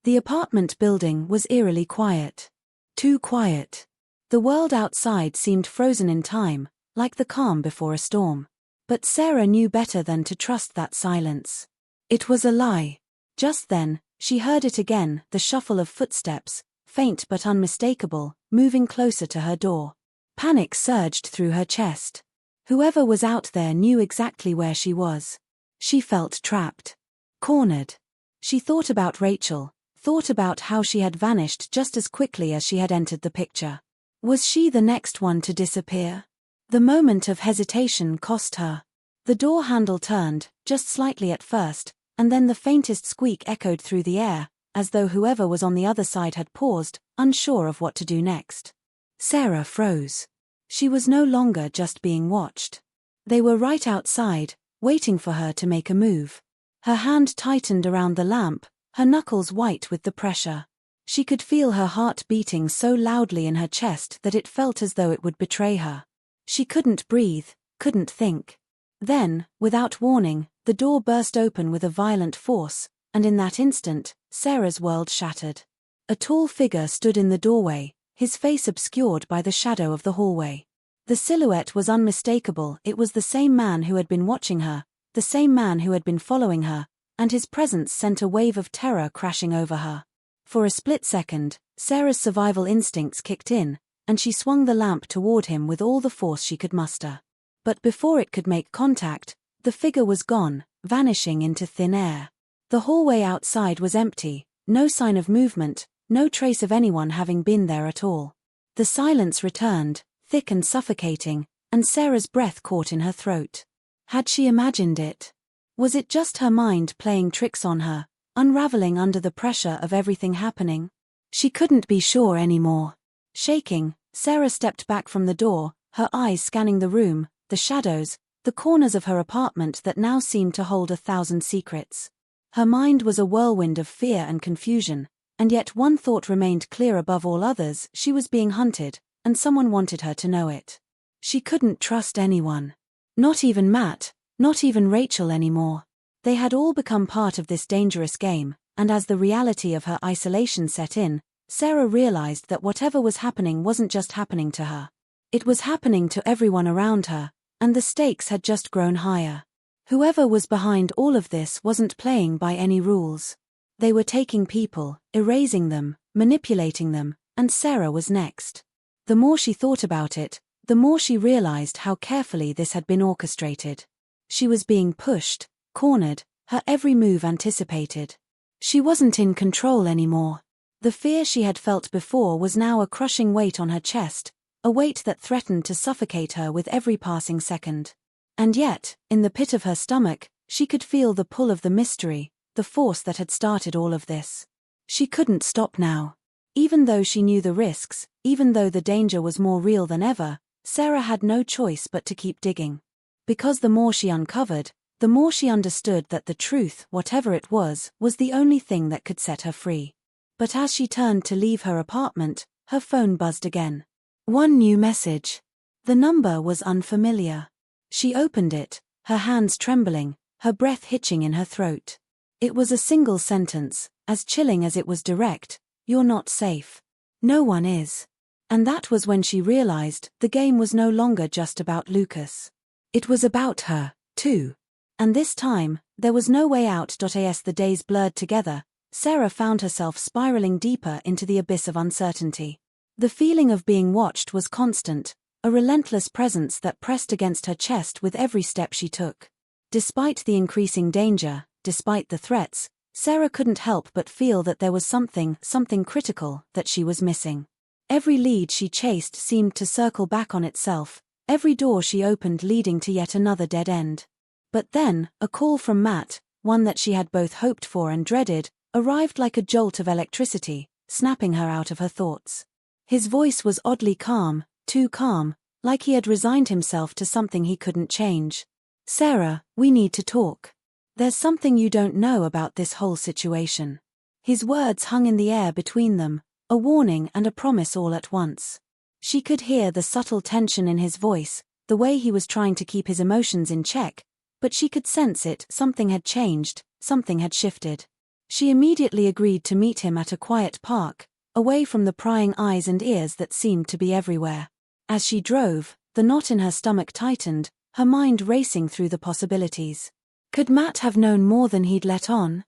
The apartment building was eerily quiet. Too quiet. The world outside seemed frozen in time, like the calm before a storm. But Sarah knew better than to trust that silence. It was a lie. Just then, she heard it again, the shuffle of footsteps, faint but unmistakable, moving closer to her door. Panic surged through her chest. Whoever was out there knew exactly where she was. She felt trapped. Cornered. She thought about Rachel, thought about how she had vanished just as quickly as she had entered the picture. Was she the next one to disappear? The moment of hesitation cost her. The door handle turned, just slightly at first, and then the faintest squeak echoed through the air, as though whoever was on the other side had paused, unsure of what to do next. Sarah froze. She was no longer just being watched. They were right outside, waiting for her to make a move. Her hand tightened around the lamp, her knuckles white with the pressure. She could feel her heart beating so loudly in her chest that it felt as though it would betray her. She couldn't breathe, couldn't think. Then, without warning, the door burst open with a violent force, and in that instant, Sarah's world shattered. A tall figure stood in the doorway, his face obscured by the shadow of the hallway. The silhouette was unmistakable. It was the same man who had been watching her, the same man who had been following her, and his presence sent a wave of terror crashing over her. For a split second, Sarah's survival instincts kicked in, and she swung the lamp toward him with all the force she could muster. But before it could make contact, the figure was gone, vanishing into thin air. The hallway outside was empty, no sign of movement, no trace of anyone having been there at all. The silence returned, thick and suffocating, and Sarah's breath caught in her throat. Had she imagined it? Was it just her mind playing tricks on her, unraveling under the pressure of everything happening? She couldn't be sure anymore. Shaking, Sarah stepped back from the door, her eyes scanning the room, the shadows, the corners of her apartment that now seemed to hold 1,000 secrets. Her mind was a whirlwind of fear and confusion, and yet one thought remained clear above all others: she was being hunted, and someone wanted her to know it. She couldn't trust anyone. Not even Matt, not even Rachel anymore. They had all become part of this dangerous game, and as the reality of her isolation set in, Sarah realized that whatever was happening wasn't just happening to her. It was happening to everyone around her, and the stakes had just grown higher. Whoever was behind all of this wasn't playing by any rules. They were taking people, erasing them, manipulating them, and Sarah was next. The more she thought about it, the more she realized how carefully this had been orchestrated. She was being pushed, cornered, her every move anticipated. She wasn't in control anymore. The fear she had felt before was now a crushing weight on her chest, a weight that threatened to suffocate her with every passing second. And yet, in the pit of her stomach, she could feel the pull of the mystery, the force that had started all of this. She couldn't stop now. Even though she knew the risks, even though the danger was more real than ever, Sarah had no choice but to keep digging. Because the more she uncovered, the more she understood that the truth, whatever it was the only thing that could set her free. But as she turned to leave her apartment, her phone buzzed again. One new message. The number was unfamiliar. She opened it, her hands trembling, her breath hitching in her throat. It was a single sentence, as chilling as it was direct: "You're not safe. No one is." And that was when she realized the game was no longer just about Lucas. It was about her, too. And this time, there was no way out. As the days blurred together, Sarah found herself spiraling deeper into the abyss of uncertainty. The feeling of being watched was constant, a relentless presence that pressed against her chest with every step she took. Despite the increasing danger, despite the threats, Sarah couldn't help but feel that there was something critical that she was missing. Every lead she chased seemed to circle back on itself, every door she opened leading to yet another dead end. But then, a call from Matt, one that she had both hoped for and dreaded, arrived like a jolt of electricity, snapping her out of her thoughts. His voice was oddly calm, too calm, like he had resigned himself to something he couldn't change. "Sarah, we need to talk. There's something you don't know about this whole situation." His words hung in the air between them, a warning and a promise all at once. She could hear the subtle tension in his voice, the way he was trying to keep his emotions in check, but she could sense it. Something had changed, something had shifted. She immediately agreed to meet him at a quiet park, away from the prying eyes and ears that seemed to be everywhere. As she drove, the knot in her stomach tightened, her mind racing through the possibilities. Could Matt have known more than he'd let on?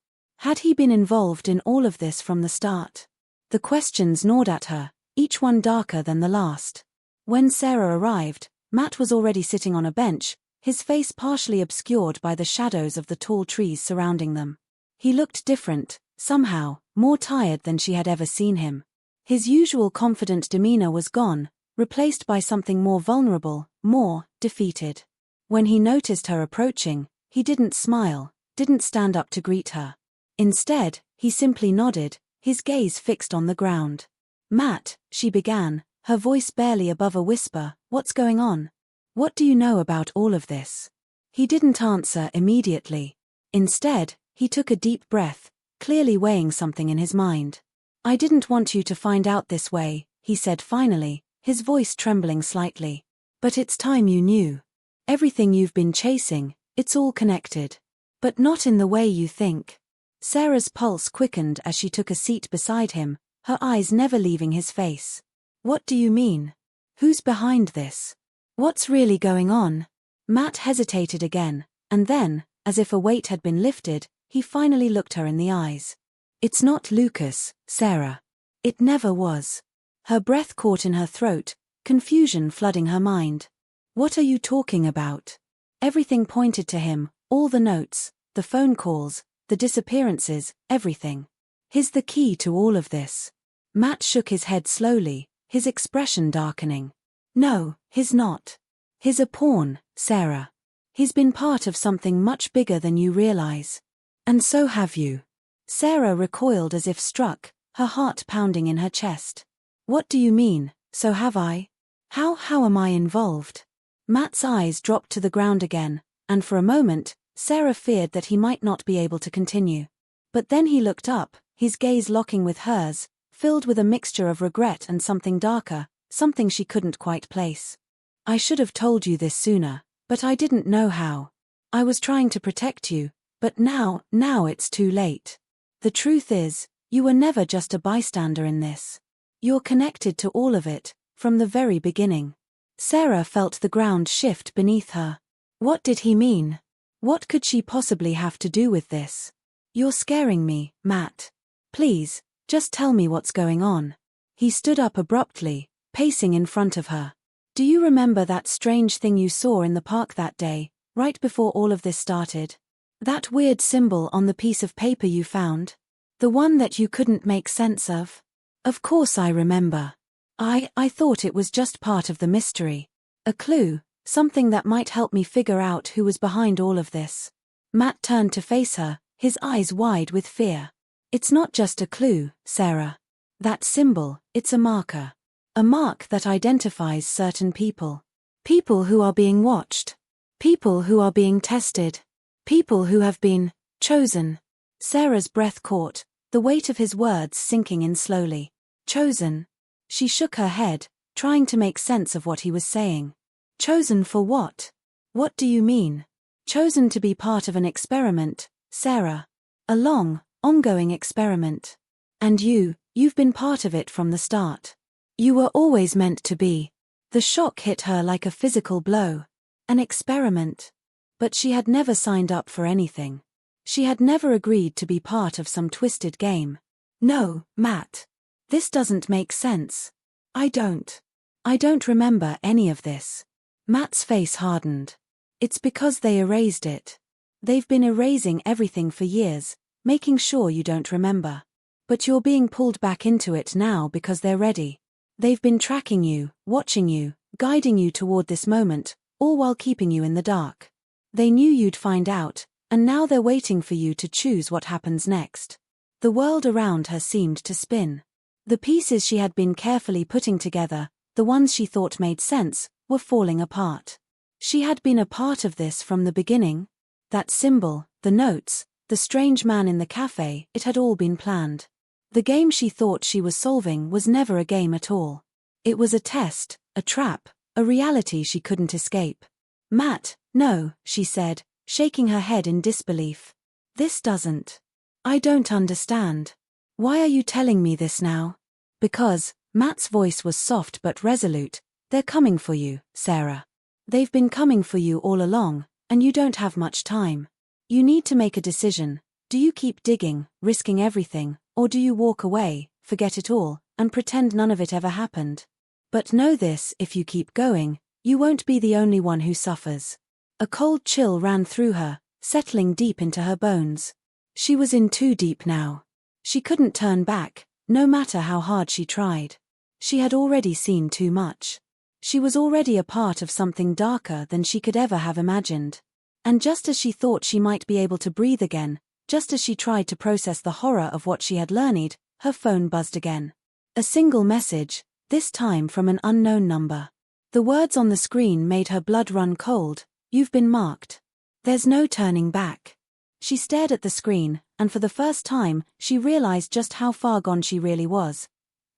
Had he been involved in all of this from the start? The questions gnawed at her, each one darker than the last. When Sarah arrived, Matt was already sitting on a bench, his face partially obscured by the shadows of the tall trees surrounding them. He looked different, somehow, more tired than she had ever seen him. His usual confident demeanor was gone, replaced by something more vulnerable, more defeated. When he noticed her approaching, he didn't smile, didn't stand up to greet her. Instead, he simply nodded, his gaze fixed on the ground. "Matt," she began, her voice barely above a whisper, "what's going on? What do you know about all of this?" He didn't answer immediately. Instead, he took a deep breath, clearly weighing something in his mind. "I didn't want you to find out this way," he said finally, his voice trembling slightly. "But it's time you knew. Everything you've been chasing, it's all connected. But not in the way you think." Sarah's pulse quickened as she took a seat beside him, her eyes never leaving his face. "What do you mean? Who's behind this? What's really going on?" Matt hesitated again, and then, as if a weight had been lifted, he finally looked her in the eyes. "It's not Lucas, Sarah. It never was." Her breath caught in her throat, confusion flooding her mind. "What are you talking about?" Everything pointed to him, all the notes, the phone calls, the disappearances, everything. He's the key to all of this. Matt shook his head slowly, his expression darkening. "No, he's not. He's a pawn, Sarah. He's been part of something much bigger than you realize. And so have you." Sarah recoiled as if struck, her heart pounding in her chest. "What do you mean, so have I? How am I involved?" Matt's eyes dropped to the ground again, and for a moment, Sarah feared that he might not be able to continue. But then he looked up, his gaze locking with hers, filled with a mixture of regret and something darker, something she couldn't quite place. "I should have told you this sooner, but I didn't know how. I was trying to protect you, But now it's too late. The truth is, you were never just a bystander in this. You're connected to all of it, from the very beginning. Sarah felt the ground shift beneath her. What did he mean? What could she possibly have to do with this? You're scaring me, Matt. Please, just tell me what's going on. He stood up abruptly, pacing in front of her. Do you remember that strange thing you saw in the park that day, right before all of this started? That weird symbol on the piece of paper you found? The one that you couldn't make sense of? Of course I remember. I thought it was just part of the mystery. A clue, something that might help me figure out who was behind all of this. Matt turned to face her, his eyes wide with fear. It's not just a clue, Sarah. That symbol, it's a marker. A mark that identifies certain people. People who are being watched. People who are being tested. People who have been chosen. Sarah's breath caught, the weight of his words sinking in slowly. Chosen. She shook her head, trying to make sense of what he was saying. Chosen for what? What do you mean? Chosen to be part of an experiment, Sarah. A long, ongoing experiment. And you've been part of it from the start. You were always meant to be. The shock hit her like a physical blow. An experiment. But she had never signed up for anything. She had never agreed to be part of some twisted game. No, Matt. This doesn't make sense. I don't remember any of this. Matt's face hardened. It's because they erased it. They've been erasing everything for years, making sure you don't remember. But you're being pulled back into it now because they're ready. They've been tracking you, watching you, guiding you toward this moment, all while keeping you in the dark. They knew you'd find out, and now they're waiting for you to choose what happens next. The world around her seemed to spin. The pieces she had been carefully putting together, the ones she thought made sense, were falling apart. She had been a part of this from the beginning. That symbol, the notes, the strange man in the cafe, it had all been planned. The game she thought she was solving was never a game at all. It was a test, a trap, a reality she couldn't escape. Matt, no, she said, shaking her head in disbelief. This doesn't. I don't understand. Why are you telling me this now? Because, Matt's voice was soft but resolute, they're coming for you, Sarah. They've been coming for you all along, and you don't have much time. You need to make a decision. Do you keep digging, risking everything, or do you walk away, forget it all, and pretend none of it ever happened? But know this, if you keep going, you won't be the only one who suffers. A cold chill ran through her, settling deep into her bones. She was in too deep now. She couldn't turn back, no matter how hard she tried. She had already seen too much. She was already a part of something darker than she could ever have imagined. And just as she thought she might be able to breathe again, just as she tried to process the horror of what she had learned, her phone buzzed again. A single message, this time from an unknown number. The words on the screen made her blood run cold. You've been marked. There's no turning back. She stared at the screen, and for the first time, she realized just how far gone she really was.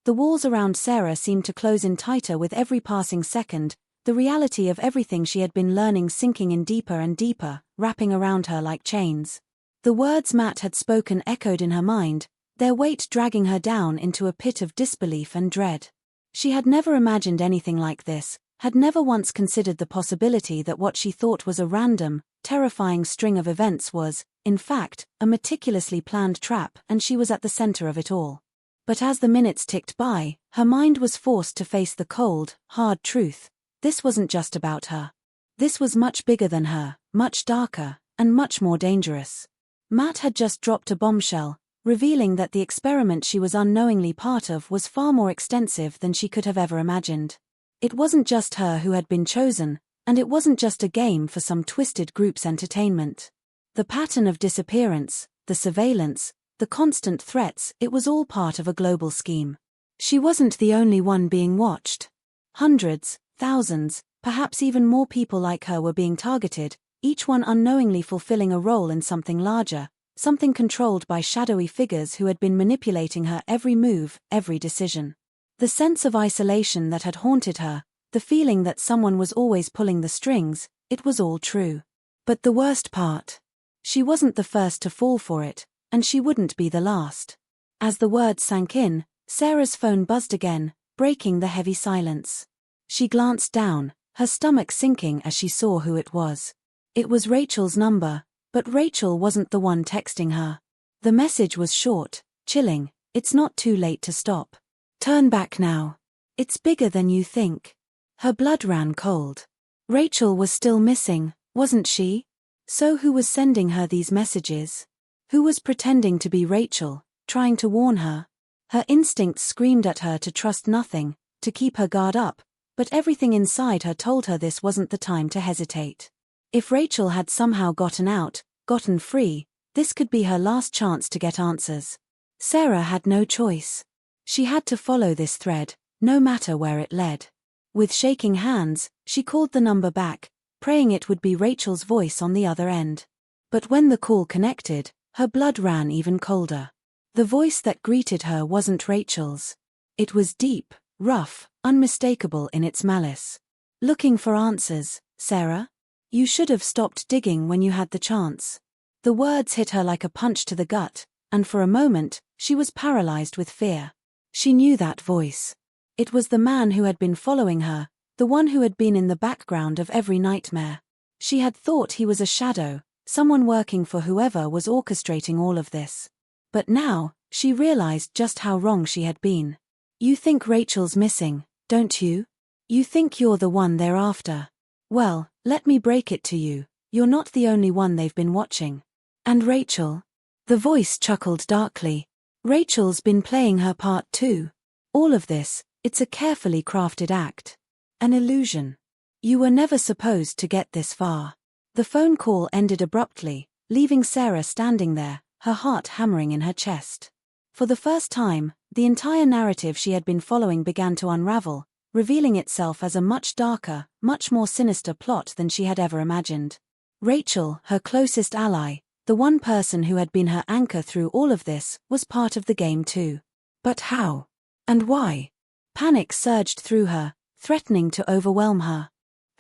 The walls around Sarah seemed to close in tighter with every passing second, the reality of everything she had been learning sinking in deeper and deeper, wrapping around her like chains. The words Matt had spoken echoed in her mind, their weight dragging her down into a pit of disbelief and dread. She had never imagined anything like this, had never once considered the possibility that what she thought was a random, terrifying string of events was, in fact, a meticulously planned trap, and she was at the center of it all. But as the minutes ticked by, her mind was forced to face the cold, hard truth. This wasn't just about her. This was much bigger than her, much darker, and much more dangerous. Matt had just dropped a bombshell, revealing that the experiment she was unknowingly part of was far more extensive than she could have ever imagined. It wasn't just her who had been chosen, and it wasn't just a game for some twisted group's entertainment. The pattern of disappearance, the surveillance, the constant threats, it was all part of a global scheme. She wasn't the only one being watched. Hundreds, thousands, perhaps even more people like her were being targeted, each one unknowingly fulfilling a role in something larger, something controlled by shadowy figures who had been manipulating her every move, every decision. The sense of isolation that had haunted her, the feeling that someone was always pulling the strings, it was all true. But the worst part. She wasn't the first to fall for it, and she wouldn't be the last. As the words sank in, Sarah's phone buzzed again, breaking the heavy silence. She glanced down, her stomach sinking as she saw who it was. It was Rachel's number, but Rachel wasn't the one texting her. The message was short, chilling. It's not too late to stop. Turn back now. It's bigger than you think. Her blood ran cold. Rachel was still missing, wasn't she? So who was sending her these messages? Who was pretending to be Rachel, trying to warn her? Her instincts screamed at her to trust nothing, to keep her guard up, but everything inside her told her this wasn't the time to hesitate. If Rachel had somehow gotten out, gotten free, this could be her last chance to get answers. Sarah had no choice. She had to follow this thread, no matter where it led. With shaking hands, she called the number back, praying it would be Rachel's voice on the other end. But when the call connected, her blood ran even colder. The voice that greeted her wasn't Rachel's. It was deep, rough, unmistakable in its malice. Looking for answers, Sarah? You should have stopped digging when you had the chance. The words hit her like a punch to the gut, and for a moment, she was paralyzed with fear. She knew that voice. It was the man who had been following her, the one who had been in the background of every nightmare. She had thought he was a shadow, someone working for whoever was orchestrating all of this. But now, she realized just how wrong she had been. You think Rachel's missing, don't you? You think you're the one they're after. Well, let me break it to you, you're not the only one they've been watching. And Rachel? The voice chuckled darkly. Rachel's been playing her part too. All of this, it's a carefully crafted act. An illusion. You were never supposed to get this far. The phone call ended abruptly, leaving Sarah standing there, her heart hammering in her chest. For the first time, the entire narrative she had been following began to unravel, revealing itself as a much darker, much more sinister plot than she had ever imagined. Rachel, her closest ally, the one person who had been her anchor through all of this, was part of the game too. But how? And why? Panic surged through her, threatening to overwhelm her.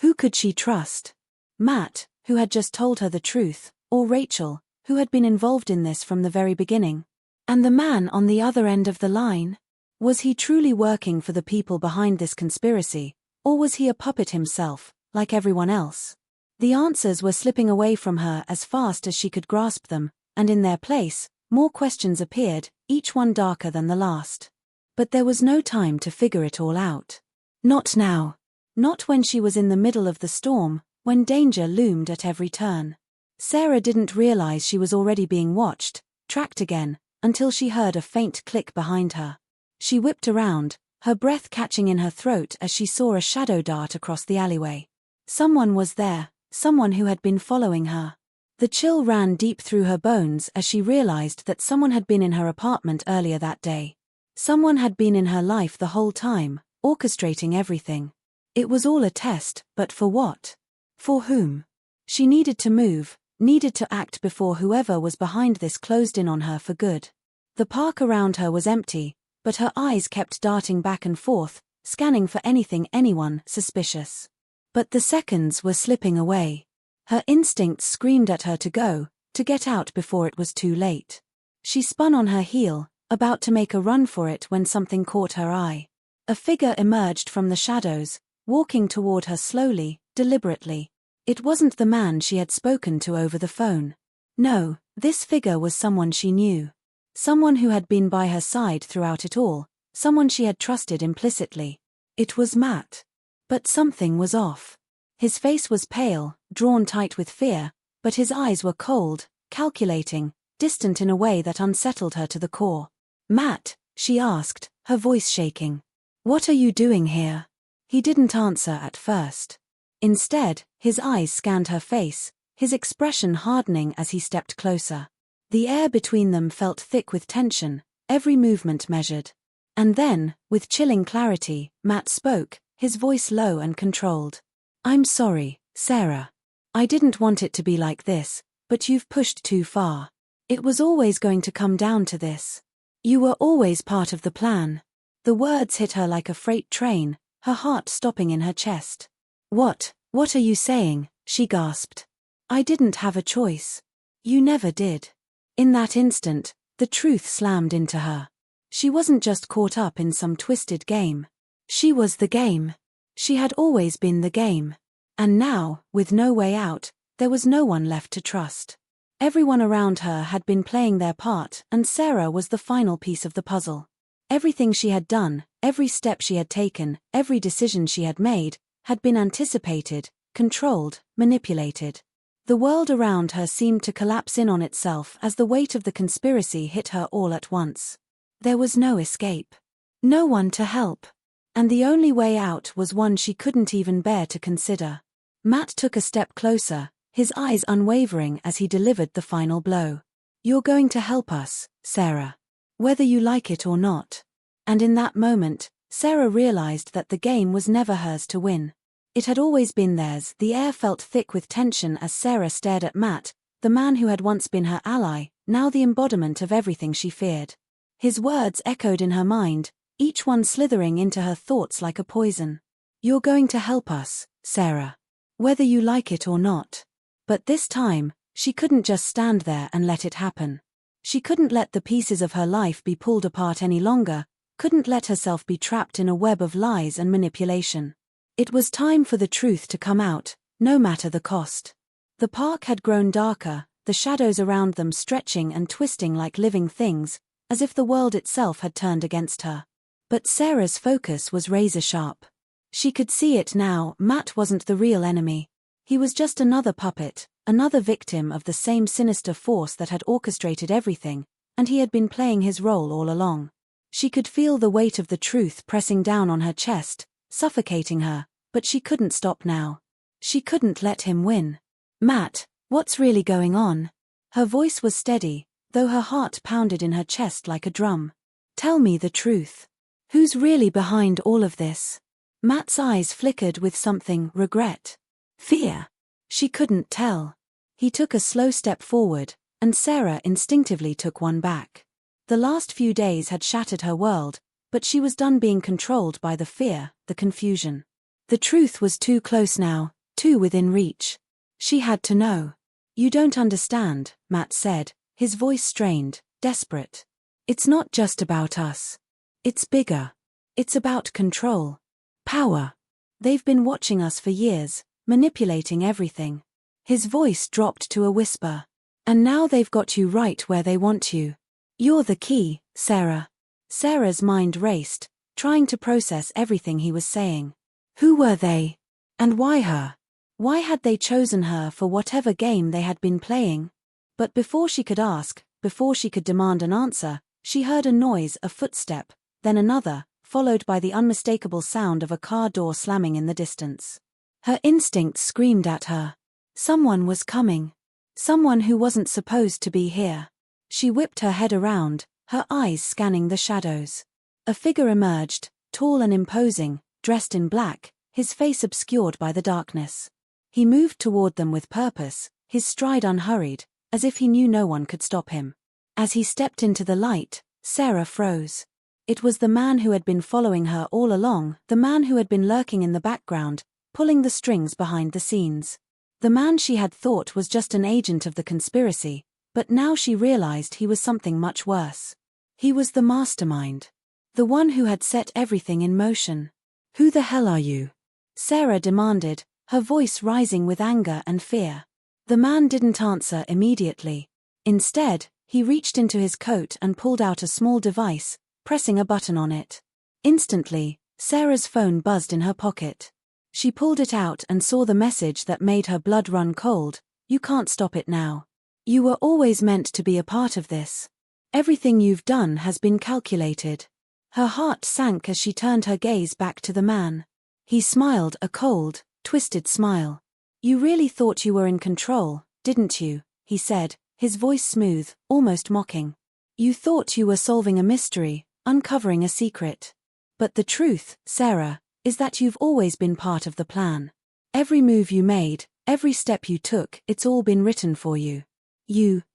Who could she trust? Matt, who had just told her the truth, or Rachel, who had been involved in this from the very beginning? And the man on the other end of the line? Was he truly working for the people behind this conspiracy, or was he a puppet himself, like everyone else? The answers were slipping away from her as fast as she could grasp them, and in their place, more questions appeared, each one darker than the last. But there was no time to figure it all out. Not now. Not when she was in the middle of the storm, when danger loomed at every turn. Sarah didn't realize she was already being watched, tracked again, until she heard a faint click behind her. She whipped around, her breath catching in her throat as she saw a shadow dart across the alleyway. Someone was there, someone who had been following her. The chill ran deep through her bones as she realized that someone had been in her apartment earlier that day. Someone had been in her life the whole time, orchestrating everything. It was all a test, but for what? For whom? She needed to move, needed to act before whoever was behind this closed in on her for good. The park around her was empty, but her eyes kept darting back and forth, scanning for anyone suspicious. But the seconds were slipping away. Her instincts screamed at her to go, to get out before it was too late. She spun on her heel, about to make a run for it when something caught her eye. A figure emerged from the shadows, walking toward her slowly, deliberately. It wasn't the man she had spoken to over the phone. No, this figure was someone she knew. Someone who had been by her side throughout it all, someone she had trusted implicitly. It was Matt. But something was off. His face was pale, drawn tight with fear, but his eyes were cold, calculating, distant in a way that unsettled her to the core. Matt, she asked, her voice shaking. What are you doing here? He didn't answer at first. Instead, his eyes scanned her face, his expression hardening as he stepped closer. The air between them felt thick with tension, every movement measured. And then, with chilling clarity, Matt spoke, his voice low and controlled. I'm sorry, Sarah. I didn't want it to be like this, but you've pushed too far. It was always going to come down to this. You were always part of the plan. The words hit her like a freight train, her heart stopping in her chest. What are you saying? She gasped. I didn't have a choice. You never did. In that instant, the truth slammed into her. She wasn't just caught up in some twisted game. She was the game. She had always been the game. And now, with no way out, there was no one left to trust. Everyone around her had been playing their part, and Sarah was the final piece of the puzzle. Everything she had done, every step she had taken, every decision she had made, had been anticipated, controlled, manipulated. The world around her seemed to collapse in on itself as the weight of the conspiracy hit her all at once. There was no escape. No one to help. And the only way out was one she couldn't even bear to consider. Matt took a step closer, his eyes unwavering as he delivered the final blow. You're going to help us, Sarah. Whether you like it or not. And in that moment, Sarah realized that the game was never hers to win. It had always been theirs. The air felt thick with tension as Sarah stared at Matt, the man who had once been her ally, now the embodiment of everything she feared. His words echoed in her mind, each one slithering into her thoughts like a poison. You're going to help us, Sarah. Whether you like it or not. But this time, she couldn't just stand there and let it happen. She couldn't let the pieces of her life be pulled apart any longer, couldn't let herself be trapped in a web of lies and manipulation. It was time for the truth to come out, no matter the cost. The park had grown darker, the shadows around them stretching and twisting like living things, as if the world itself had turned against her. But Sarah's focus was razor-sharp. She could see it now. Matt wasn't the real enemy. He was just another puppet, another victim of the same sinister force that had orchestrated everything, and he had been playing his role all along. She could feel the weight of the truth pressing down on her chest, suffocating her, but she couldn't stop now. She couldn't let him win. Matt, what's really going on? Her voice was steady, though her heart pounded in her chest like a drum. Tell me the truth. Who's really behind all of this? Matt's eyes flickered with something, regret. Fear. She couldn't tell. He took a slow step forward, and Sarah instinctively took one back. The last few days had shattered her world, but she was done being controlled by the fear, the confusion. The truth was too close now, too within reach. She had to know. You don't understand, Matt said, his voice strained, desperate. It's not just about us. It's bigger. It's about control. Power. They've been watching us for years, manipulating everything. His voice dropped to a whisper. And now they've got you right where they want you. You're the key, Sarah. Sarah's mind raced, trying to process everything he was saying. Who were they? And why her? Why had they chosen her for whatever game they had been playing? But before she could ask, before she could demand an answer, she heard a noise, a footstep, then another, followed by the unmistakable sound of a car door slamming in the distance. Her instinct screamed at her. Someone was coming. Someone who wasn't supposed to be here. She whipped her head around, her eyes scanning the shadows. A figure emerged, tall and imposing, dressed in black, his face obscured by the darkness. He moved toward them with purpose, his stride unhurried, as if he knew no one could stop him. As he stepped into the light, Sarah froze. It was the man who had been following her all along, the man who had been lurking in the background, pulling the strings behind the scenes. The man she had thought was just an agent of the conspiracy, but now she realized he was something much worse. He was the mastermind. The one who had set everything in motion. Who the hell are you? Sarah demanded, her voice rising with anger and fear. The man didn't answer immediately. Instead, he reached into his coat and pulled out a small device, pressing a button on it. Instantly, Sarah's phone buzzed in her pocket. She pulled it out and saw the message that made her blood run cold. You can't stop it now. You were always meant to be a part of this. Everything you've done has been calculated. Her heart sank as she turned her gaze back to the man. He smiled, a cold, twisted smile. You really thought you were in control, didn't you? He said, his voice smooth, almost mocking. You thought you were solving a mystery, uncovering a secret. But the truth, Sarah, is that you've always been part of the plan. Every move you made, every step you took, it's all been written for you.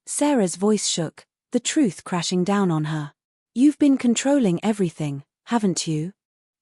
Sarah's voice shook, the truth crashing down on her. You've been controlling everything, haven't you?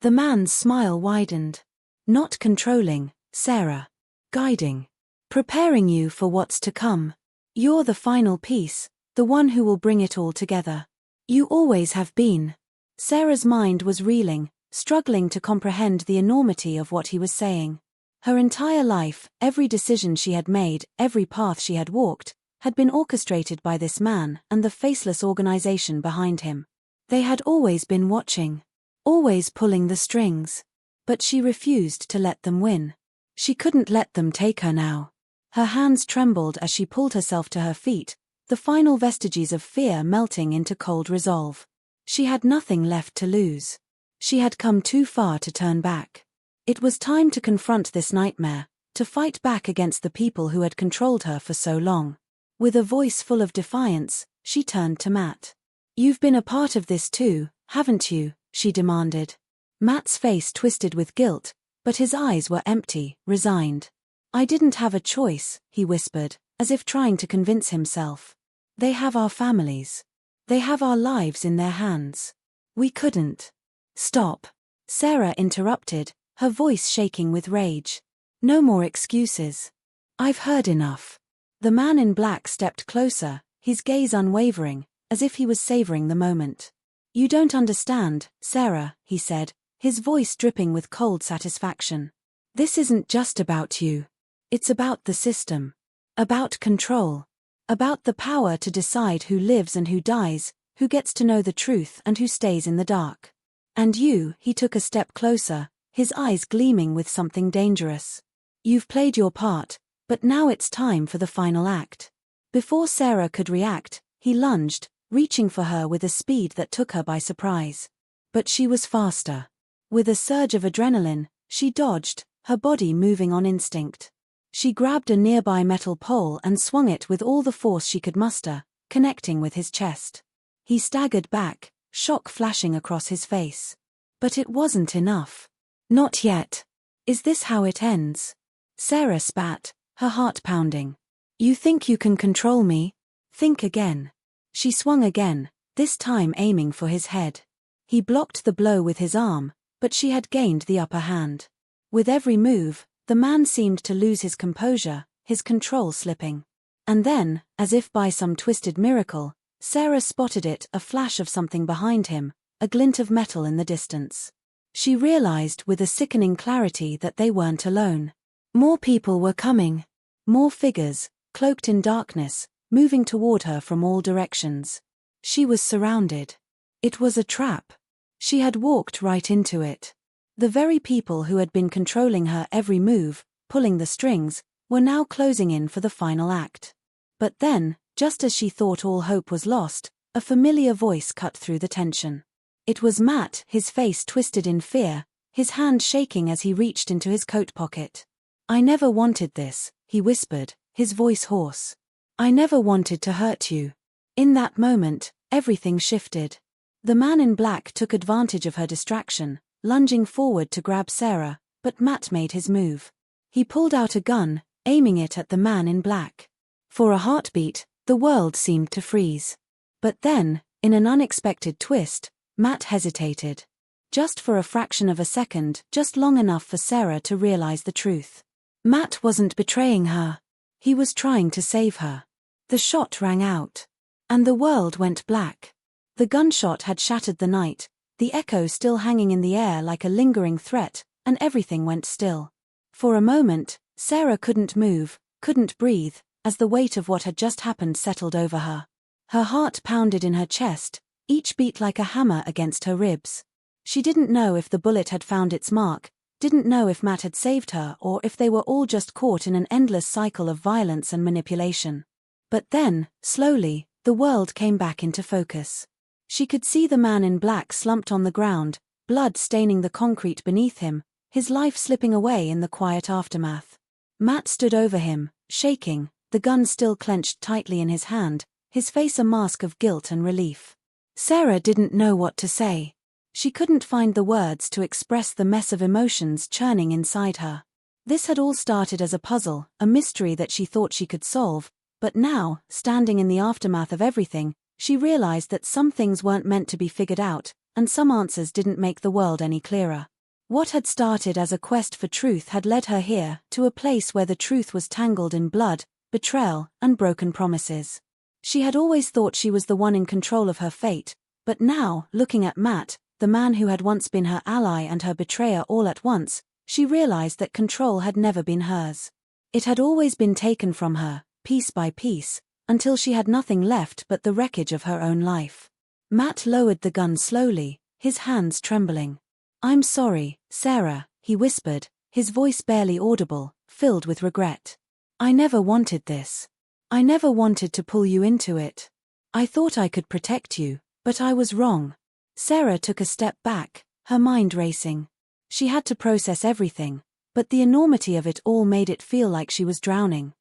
The man's smile widened. Not controlling, Sarah. Guiding. Preparing you for what's to come. You're the final piece, the one who will bring it all together. You always have been. Sarah's mind was reeling, struggling to comprehend the enormity of what he was saying. Her entire life, every decision she had made, every path she had walked, had been orchestrated by this man and the faceless organization behind him. They had always been watching, always pulling the strings. But she refused to let them win. She couldn't let them take her now. Her hands trembled as she pulled herself to her feet, the final vestiges of fear melting into cold resolve. She had nothing left to lose. She had come too far to turn back. It was time to confront this nightmare, to fight back against the people who had controlled her for so long. With a voice full of defiance, she turned to Matt. "You've been a part of this too, haven't you?" she demanded. Matt's face twisted with guilt, but his eyes were empty, resigned. "I didn't have a choice," he whispered, as if trying to convince himself. "They have our families. They have our lives in their hands. We couldn't." "Stop," Sarah interrupted, her voice shaking with rage. "No more excuses. I've heard enough." The man in black stepped closer, his gaze unwavering, as if he was savoring the moment. "You don't understand, Sarah," he said, his voice dripping with cold satisfaction. "This isn't just about you. It's about the system. About control. About the power to decide who lives and who dies, who gets to know the truth and who stays in the dark. And you," he took a step closer, his eyes gleaming with something dangerous. "You've played your part, but now it's time for the final act." Before Sarah could react, he lunged, reaching for her with a speed that took her by surprise. But she was faster. With a surge of adrenaline, she dodged, her body moving on instinct. She grabbed a nearby metal pole and swung it with all the force she could muster, connecting with his chest. He staggered back, shock flashing across his face. But it wasn't enough. "Not yet. Is this how it ends?" Sarah spat, her heart pounding. "You think you can control me? Think again." She swung again, this time aiming for his head. He blocked the blow with his arm, but she had gained the upper hand. With every move, the man seemed to lose his composure, his control slipping. And then, as if by some twisted miracle, Sarah spotted it, a flash of something behind him, a glint of metal in the distance. She realized with a sickening clarity that they weren't alone. More people were coming. More figures, cloaked in darkness, moving toward her from all directions. She was surrounded. It was a trap. She had walked right into it. The very people who had been controlling her every move, pulling the strings, were now closing in for the final act. But then, just as she thought all hope was lost, a familiar voice cut through the tension. It was Matt, his face twisted in fear, his hand shaking as he reached into his coat pocket. "I never wanted this," he whispered, his voice hoarse. "I never wanted to hurt you." In that moment, everything shifted. The man in black took advantage of her distraction, lunging forward to grab Sarah, but Matt made his move. He pulled out a gun, aiming it at the man in black. For a heartbeat, the world seemed to freeze. But then, in an unexpected twist, Matt hesitated. Just for a fraction of a second, just long enough for Sarah to realize the truth. Matt wasn't betraying her. He was trying to save her. The shot rang out. And the world went black. The gunshot had shattered the night, the echo still hanging in the air like a lingering threat, and everything went still. For a moment, Sarah couldn't move, couldn't breathe, as the weight of what had just happened settled over her. Her heart pounded in her chest, each beat like a hammer against her ribs. She didn't know if the bullet had found its mark, didn't know if Matt had saved her or if they were all just caught in an endless cycle of violence and manipulation. But then, slowly, the world came back into focus. She could see the man in black slumped on the ground, blood staining the concrete beneath him, his life slipping away in the quiet aftermath. Matt stood over him, shaking, the gun still clenched tightly in his hand, his face a mask of guilt and relief. Sarah didn't know what to say. She couldn't find the words to express the mess of emotions churning inside her. This had all started as a puzzle, a mystery that she thought she could solve, but now, standing in the aftermath of everything, she realized that some things weren't meant to be figured out, and some answers didn't make the world any clearer. What had started as a quest for truth had led her here, to a place where the truth was tangled in blood, betrayal, and broken promises. She had always thought she was the one in control of her fate, but now, looking at Matt, the man who had once been her ally and her betrayer all at once, she realized that control had never been hers. It had always been taken from her, piece by piece, until she had nothing left but the wreckage of her own life. Matt lowered the gun slowly, his hands trembling. "I'm sorry, Sarah," he whispered, his voice barely audible, filled with regret. "I never wanted this. I never wanted to pull you into it. I thought I could protect you, but I was wrong." Sarah took a step back, her mind racing. She had to process everything, but the enormity of it all made it feel like she was drowning.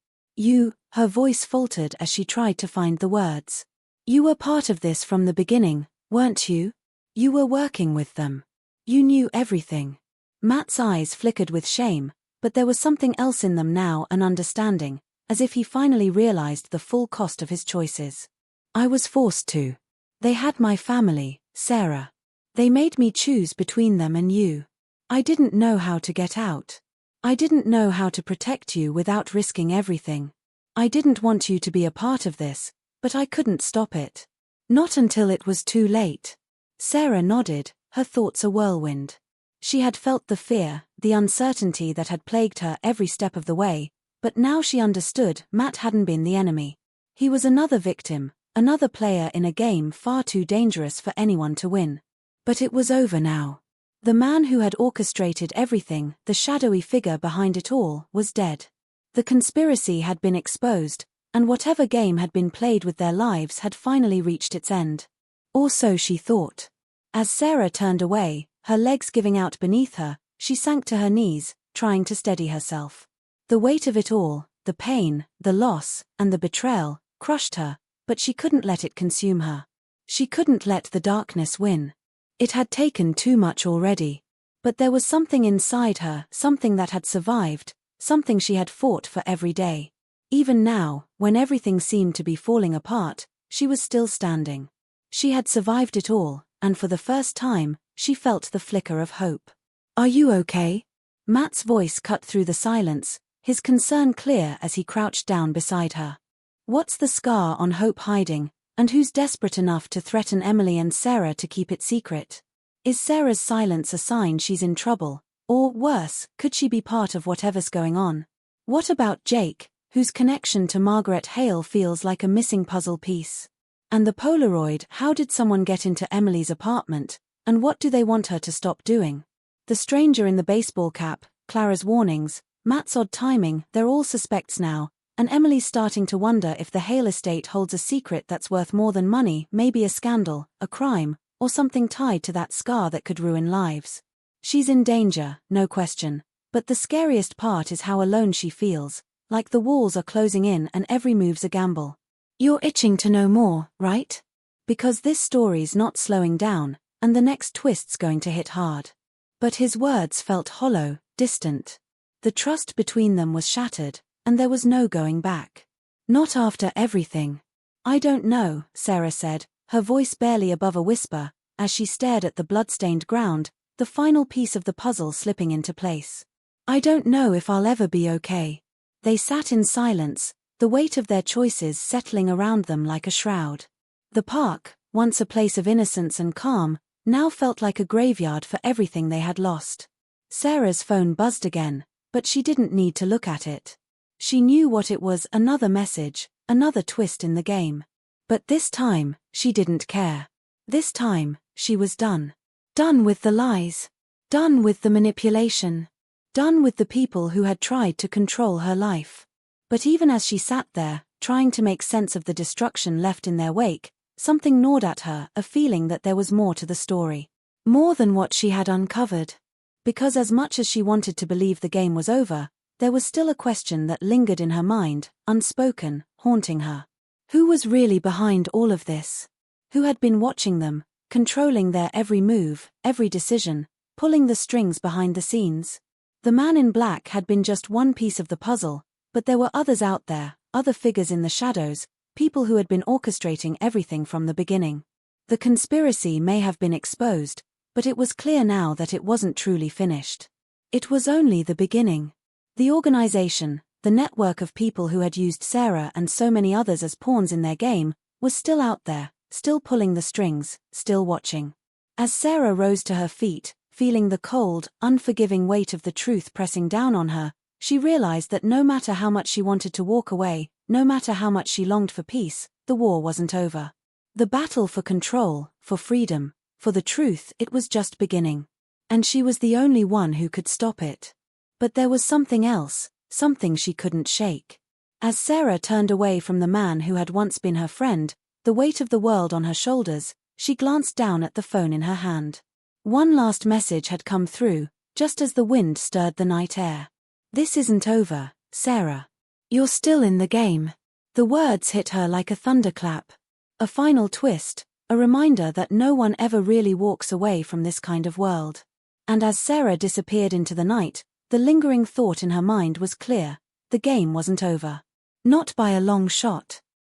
Her voice faltered as she tried to find the words. "You were part of this from the beginning, weren't you? You were working with them. You knew everything." Matt's eyes flickered with shame, but there was something else in them now, an understanding, as if he finally realized the full cost of his choices. "I was forced to. They had my family, Sarah. They made me choose between them and you. I didn't know how to get out. I didn't know how to protect you without risking everything. I didn't want you to be a part of this, but I couldn't stop it. Not until it was too late." Sarah nodded, her thoughts a whirlwind. She had felt the fear, the uncertainty that had plagued her every step of the way, but now she understood Matt hadn't been the enemy. He was another victim, another player in a game far too dangerous for anyone to win. But it was over now. The man who had orchestrated everything, the shadowy figure behind it all, was dead. The conspiracy had been exposed, and whatever game had been played with their lives had finally reached its end. Or so she thought. As Sarah turned away, her legs giving out beneath her, she sank to her knees, trying to steady herself. The weight of it all, the pain, the loss, and the betrayal, crushed her, but she couldn't let it consume her. She couldn't let the darkness win. It had taken too much already. But there was something inside her, something that had survived, something she had fought for every day. Even now, when everything seemed to be falling apart, she was still standing. She had survived it all, and for the first time, she felt the flicker of hope. "Are you okay?" Matt's voice cut through the silence, his concern clear as he crouched down beside her. "What's the scar on Hope hiding, and who's desperate enough to threaten Emily and Sarah to keep it secret? Is Sarah's silence a sign she's in trouble, or, worse, could she be part of whatever's going on? What about Jake, whose connection to Margaret Hale feels like a missing puzzle piece? And the Polaroid, how did someone get into Emily's apartment, and what do they want her to stop doing? The stranger in the baseball cap, Clara's warnings, Matt's odd timing, they're all suspects now, and Emily's starting to wonder if the Hale estate holds a secret that's worth more than money, maybe a scandal, a crime, or something tied to that scar that could ruin lives. She's in danger, no question, but the scariest part is how alone she feels, like the walls are closing in and every move's a gamble. You're itching to know more, right? Because this story's not slowing down, and the next twist's going to hit hard. But his words felt hollow, distant. The trust between them was shattered, and there was no going back. Not after everything. I don't know, Sarah said, her voice barely above a whisper, as she stared at the blood-stained ground, the final piece of the puzzle slipping into place. I don't know if I'll ever be okay. They sat in silence, the weight of their choices settling around them like a shroud. The park, once a place of innocence and calm, now felt like a graveyard for everything they had lost. Sarah's phone buzzed again, but she didn't need to look at it. She knew what it was, another message, another twist in the game. But this time, she didn't care. This time, she was done. Done with the lies. Done with the manipulation. Done with the people who had tried to control her life. But even as she sat there, trying to make sense of the destruction left in their wake, something gnawed at her, a feeling that there was more to the story. More than what she had uncovered. Because as much as she wanted to believe the game was over, there was still a question that lingered in her mind, unspoken, haunting her. Who was really behind all of this? Who had been watching them, controlling their every move, every decision, pulling the strings behind the scenes? The man in black had been just one piece of the puzzle, but there were others out there, other figures in the shadows, people who had been orchestrating everything from the beginning. The conspiracy may have been exposed, but it was clear now that it wasn't truly finished. It was only the beginning. The organization, The network of people who had used Sarah and so many others as pawns in their game was still out there, still pulling the strings, still watching. As Sarah rose to her feet, feeling the cold, unforgiving weight of the truth pressing down on her, she realized that no matter how much she wanted to walk away, no matter how much she longed for peace, the war wasn't over. The battle for control, for freedom, for the truth, it was just beginning. And she was the only one who could stop it. But there was something else, something she couldn't shake. As Sarah turned away from the man who had once been her friend, the weight of the world on her shoulders, she glanced down at the phone in her hand. One last message had come through, just as the wind stirred the night air. "This isn't over, Sarah. You're still in the game." The words hit her like a thunderclap. A final twist, a reminder that no one ever really walks away from this kind of world. And as Sarah disappeared into the night, the lingering thought in her mind was clear: the game wasn't over. Not by a long shot.